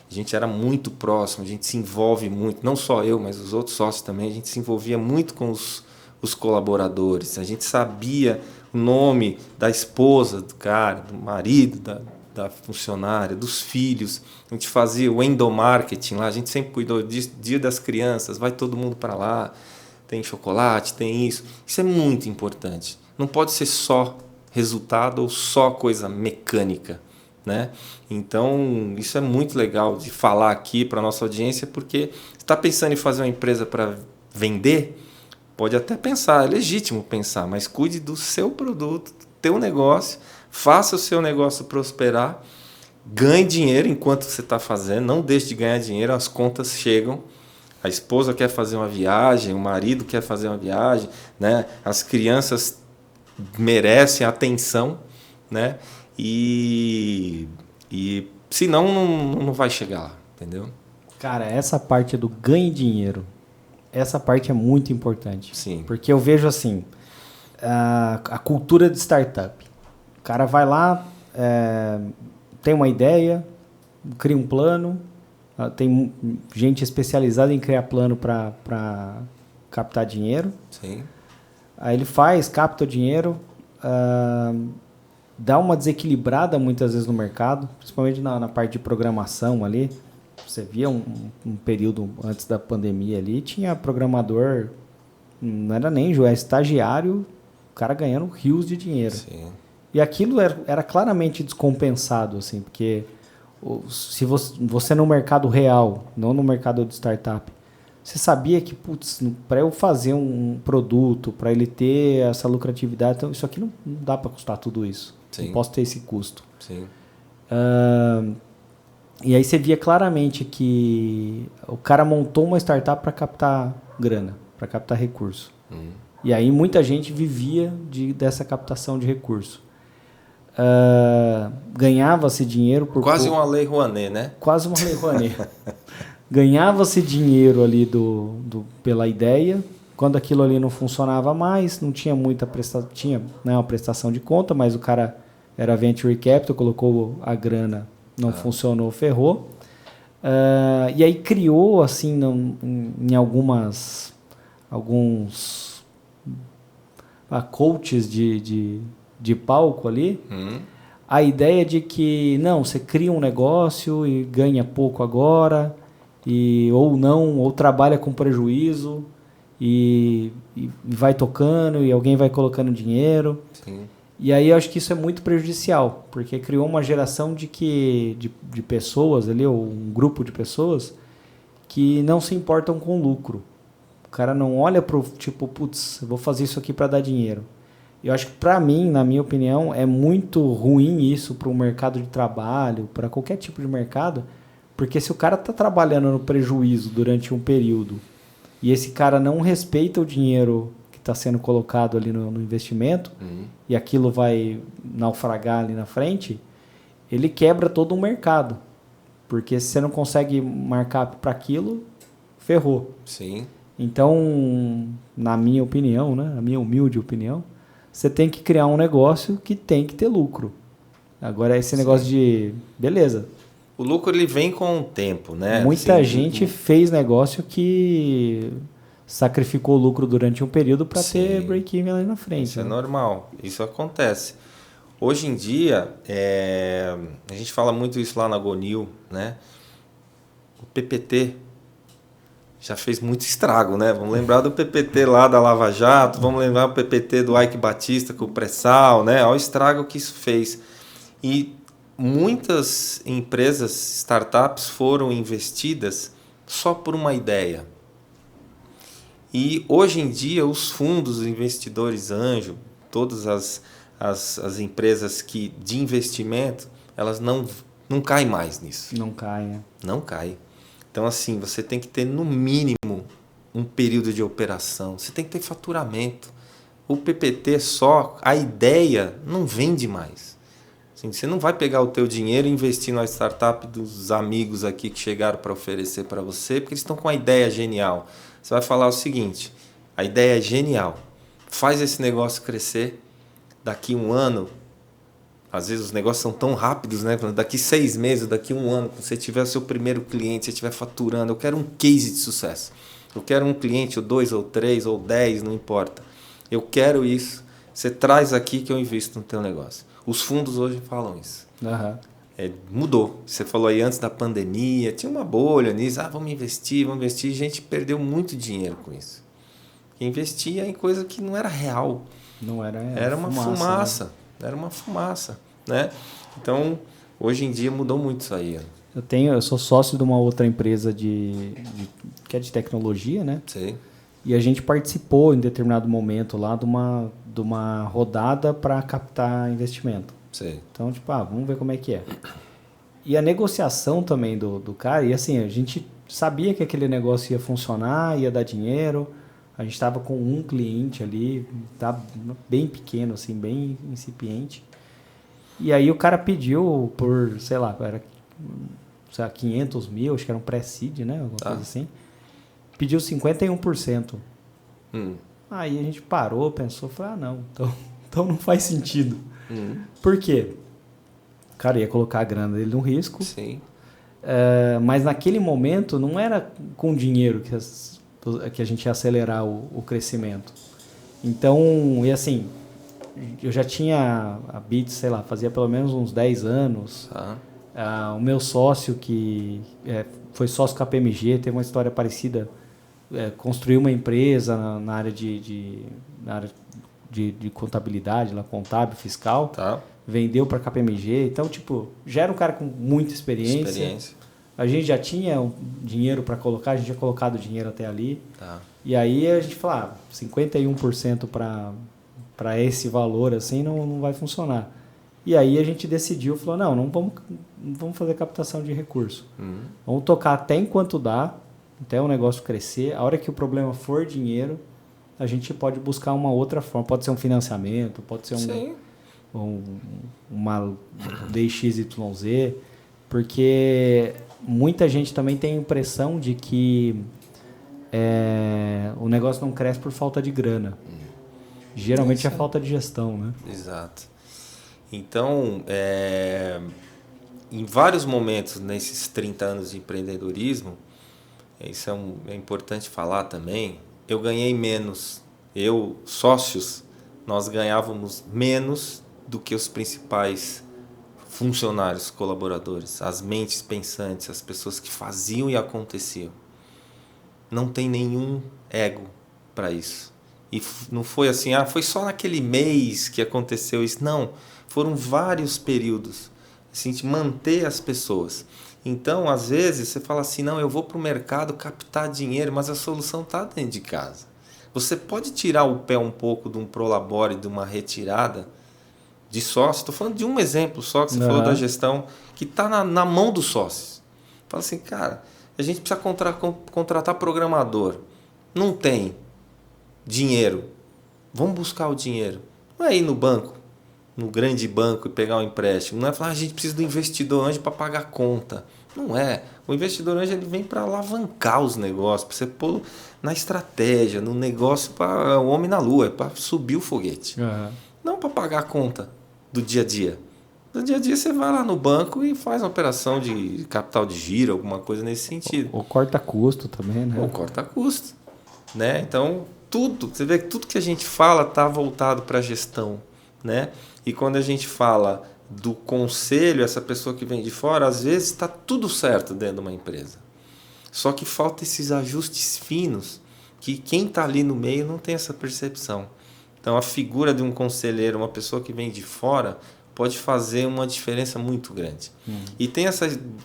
A gente era muito próximo, a gente se envolve muito. Não só eu, mas os outros sócios também. A gente se envolvia muito com os colaboradores. A gente sabia o nome da esposa do cara, do marido, da funcionária, dos filhos. A gente fazia o endomarketing lá, a gente sempre cuidou disso, dia das crianças, vai todo mundo para lá, tem chocolate, tem isso. Isso é muito importante. Não pode ser só resultado ou só coisa mecânica, né? Então, isso é muito legal de falar aqui para a nossa audiência, porque você está pensando em fazer uma empresa para vender, pode até pensar, é legítimo pensar, mas cuide do seu produto, do teu negócio, faça o seu negócio prosperar, ganhe dinheiro enquanto você está fazendo, não deixe de ganhar dinheiro, as contas chegam. A esposa quer fazer uma viagem, o marido quer fazer uma viagem, né? As crianças merecem atenção, né? E senão não vai chegar lá, entendeu? Cara, essa parte do ganhe dinheiro, essa parte é muito importante. Sim. Porque eu vejo assim, a cultura de startup. O cara vai lá, tem uma ideia, cria um plano, tem gente especializada em criar plano para captar dinheiro. Sim. Aí ele capta o dinheiro, dá uma desequilibrada muitas vezes no mercado, principalmente na parte de programação ali. Você via um período antes da pandemia ali, tinha programador, não era nem era estagiário, o cara ganhando rios de dinheiro. Sim. E aquilo era claramente descompensado, assim, porque se você no mercado real, não no mercado de startup, você sabia que, putz, para eu fazer um produto, para ele ter essa lucratividade, então isso aqui não dá para custar tudo isso. Sim. Não posso ter esse custo. Sim. E aí você via claramente que o cara montou uma startup para captar grana, para captar recurso. E aí muita gente vivia dessa captação de recurso. Ganhava-se dinheiro por... Quase uma lei Rouanet, né? Quase uma lei Rouanet. Ganhava-se dinheiro ali pela ideia. Quando aquilo ali não funcionava mais, não tinha muita prestação, tinha, né, uma prestação de conta, mas o cara era venture capital, colocou a grana, não funcionou, ferrou. E aí criou, assim, em alguns coaches de palco ali, a ideia de que, não, você cria um negócio e ganha pouco agora, ou trabalha com prejuízo, e vai tocando, e alguém vai colocando dinheiro. Sim. E aí eu acho que isso é muito prejudicial, porque criou uma geração de pessoas ali, ou um grupo de pessoas, que não se importam com lucro. O cara não olha pro tipo, putz, eu vou fazer isso aqui para dar dinheiro. Eu acho que para mim, na minha opinião, é muito ruim isso para o mercado de trabalho, para qualquer tipo de mercado, porque se o cara está trabalhando no prejuízo durante um período e esse cara não respeita o dinheiro que está sendo colocado ali no investimento, e aquilo vai naufragar ali na frente, ele quebra todo o mercado. Porque se você não consegue marcar para aquilo, ferrou. Sim. Então, na minha opinião, né, na minha humilde opinião, você tem que criar um negócio que tem que ter lucro. Agora, esse negócio de... Beleza. O lucro ele vem com o tempo, né? Muita gente fez negócio que sacrificou o lucro durante um período para ter break-even ali na frente. Isso é normal, isso acontece. Hoje em dia, a gente fala muito isso lá na Gonil, né? O PPT já fez muito estrago, né? Vamos lembrar do PPT lá da Lava Jato, vamos lembrar do PPT do Ike Batista com o pré-sal, né? Olha o estrago que isso fez. E muitas empresas, startups, foram investidas só por uma ideia. E hoje em dia, os fundos, os investidores anjo, todas as empresas de investimento, elas não caem mais nisso. Não caem, né? Não caem. Então, assim, você tem que ter, no mínimo, um período de operação. Você tem que ter faturamento. O PPT só, a ideia não vende mais. Assim, você não vai pegar o teu dinheiro e investir na startup dos amigos aqui que chegaram para oferecer para você, porque eles estão com uma ideia genial. Você vai falar o seguinte, a ideia é genial. Faz esse negócio crescer. Daqui um ano, às vezes os negócios são tão rápidos, né? Daqui 6 meses, daqui um ano, quando você tiver o seu primeiro cliente, você estiver faturando, eu quero um case de sucesso. Eu quero um cliente, ou 2, ou 3, ou 10, não importa. Eu quero isso. Você traz aqui que eu invisto no teu negócio. Os fundos hoje falam isso. Mudou. Você falou aí antes da pandemia, tinha uma bolha nisso. Vamos investir. A gente perdeu muito dinheiro com isso. Investia em coisa que não era real. Não era, era uma fumaça. Era uma fumaça, né? Então, hoje em dia mudou muito isso aí. Eu sou sócio de uma outra empresa que é de tecnologia, né? Sim. E a gente participou em determinado momento lá de uma rodada para captar investimento. Sim. Então, tipo, vamos ver como é que é. E a negociação também do cara, e assim, a gente sabia que aquele negócio ia funcionar, ia dar dinheiro. A gente estava com um cliente ali, tá bem pequeno, assim, bem incipiente. E aí o cara pediu por, sei lá, era 500 mil, acho que era um pré-seed, né? Alguma coisa assim. Pediu 51%. Aí a gente parou, pensou, falou, não, então não faz sentido. Por quê? O cara ia colocar a grana dele no risco. Sim. Mas naquele momento não era com dinheiro que a gente ia acelerar o crescimento. Então, e assim, eu já tinha a Bits, sei lá, fazia pelo menos uns 10 anos. O meu sócio, que foi sócio com a PMG, teve uma história parecida, construiu uma empresa na área na área de contabilidade, lá, contábil, fiscal. Tá. Vendeu para a KPMG. Então, tipo, já era um cara com muita experiência. A gente já tinha dinheiro para colocar, a gente tinha colocado dinheiro até ali. Tá. E aí a gente falou, 51% para esse valor assim não vai funcionar. E aí a gente decidiu, falou, não vamos fazer captação de recurso. Vamos tocar até enquanto dá, até o negócio crescer. A hora que o problema for dinheiro, a gente pode buscar uma outra forma. Pode ser um financiamento, pode ser uma DXYZ, porque muita gente também tem a impressão de que o negócio não cresce por falta de grana. Geralmente é falta de gestão, né? Exato. Então, em vários momentos nesses 30 anos de empreendedorismo, isso é importante falar também, eu ganhei menos. Sócios, nós ganhávamos menos do que os principais funcionários, colaboradores, as mentes pensantes, as pessoas que faziam e aconteciam. Não tem nenhum ego para isso. E não foi assim, foi só naquele mês que aconteceu isso. Não, foram vários períodos. Assim, de manter as pessoas. Então, às vezes, você fala assim, não, eu vou para o mercado captar dinheiro, mas a solução está dentro de casa. Você pode tirar o pé um pouco de um prolabore, de uma retirada de sócio. Estou falando de um exemplo só, que você falou da gestão, que está na mão dos sócios. Fala assim, cara, a gente precisa contratar programador. Não tem dinheiro. Vamos buscar o dinheiro. Não é ir no banco, no grande banco e pegar um empréstimo. Não é falar, a gente precisa do investidor anjo para pagar a conta. Não é. O investidor anjo ele vem para alavancar os negócios, para você pôr na estratégia, no negócio para o homem na lua, para subir o foguete. Não para pagar a conta do dia a dia. No dia a dia você vai lá no banco e faz uma operação de capital de giro, alguma coisa nesse sentido. Ou corta custo também, né? Ou corta custo. Né? Então, você vê que tudo que a gente fala está voltado para a gestão. Né? E quando a gente fala do conselho, essa pessoa que vem de fora, às vezes está tudo certo dentro de uma empresa. Só que falta esses ajustes finos que quem está ali no meio não tem essa percepção. Então, a figura de um conselheiro, uma pessoa que vem de fora, pode fazer uma diferença muito grande. E tem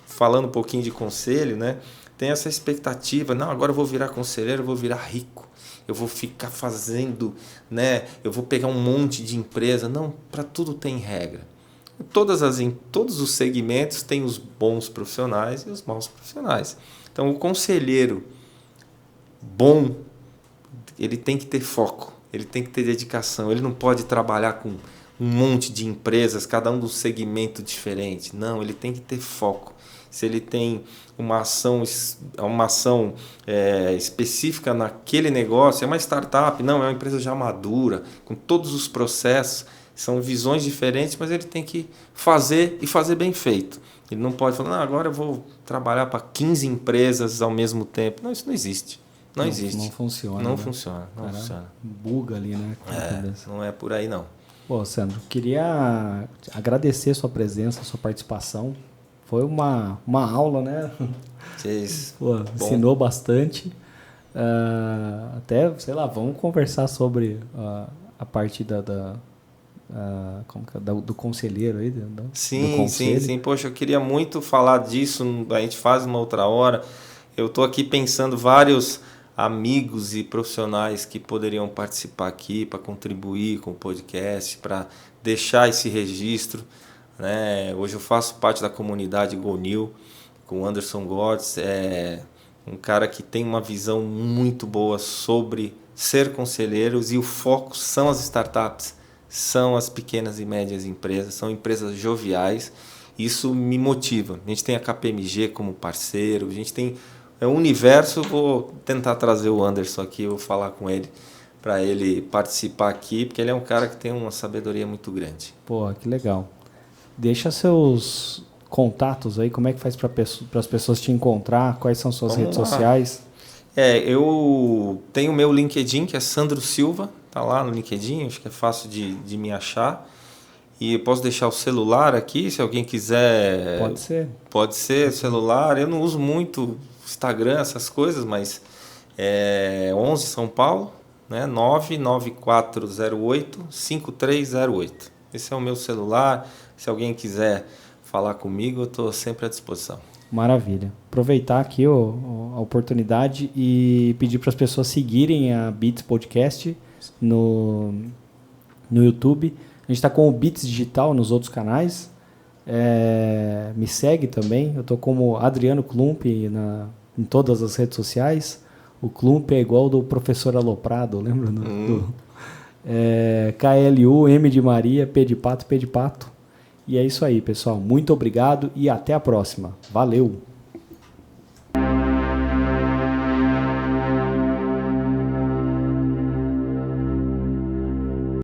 falando um pouquinho de conselho, né? Tem essa expectativa, não, agora eu vou virar conselheiro, eu vou virar rico. Eu vou ficar fazendo, né? Eu vou pegar um monte de empresa. Não, para tudo tem regra. Em todos os segmentos tem os bons profissionais e os maus profissionais. Então, o conselheiro bom, ele tem que ter foco, ele tem que ter dedicação. Ele não pode trabalhar com um monte de empresas, cada um de um segmento diferente. Não, ele tem que ter foco. Se ele tem uma ação específica naquele negócio, é uma startup, não, é uma empresa já madura, com todos os processos, são visões diferentes, mas ele tem que fazer e fazer bem feito. Ele não pode falar, não, agora eu vou trabalhar para 15 empresas ao mesmo tempo. Não, isso não existe. Não existe. Não funciona. Não né? funciona. Não funciona. Buga ali, né? Não é por aí, não. Pô, Sandro, queria agradecer sua presença, sua participação. Foi uma aula, né? Pô, ensinou bastante. Até, sei lá, vamos conversar sobre a parte como que é? Do conselheiro aí? Sim. Poxa, eu queria muito falar disso, a gente faz uma outra hora. Eu estou aqui pensando vários amigos e profissionais que poderiam participar aqui para contribuir com o podcast, para deixar esse registro, né? Hoje eu faço parte da comunidade GoNew com o Anderson Gortz, um cara que tem uma visão muito boa sobre ser conselheiros, e o foco são as startups, são as pequenas e médias empresas, são empresas joviais. Isso me motiva. A gente tem a KPMG como parceiro, a gente tem um universo. Vou tentar trazer o Anderson aqui, vou falar com ele para ele participar aqui, porque ele é um cara que tem uma sabedoria muito grande. Pô, que legal. Deixa seus contatos aí, como é que faz para as pessoas te encontrar, quais são suas redes sociais? Eu tenho o meu LinkedIn, que é Sandro Silva, tá lá no LinkedIn, acho que é fácil de me achar. E eu posso deixar o celular aqui, se alguém quiser. Pode ser. Pode ser celular. Eu não uso muito Instagram, essas coisas, mas 11 São Paulo, né? 99408-5308. Esse é o meu celular. Se alguém quiser falar comigo, eu estou sempre à disposição. Maravilha. Aproveitar aqui a oportunidade e pedir para as pessoas seguirem a Beats Podcast no YouTube. A gente está com o Beats Digital nos outros canais. Me segue também. Eu estou como Adriano Klump em todas as redes sociais. O Klump é igual do professor Aloprado, lembra? KLU, M de Maria, P de Pato, P de Pato. E é isso aí, pessoal. Muito obrigado e até a próxima. Valeu!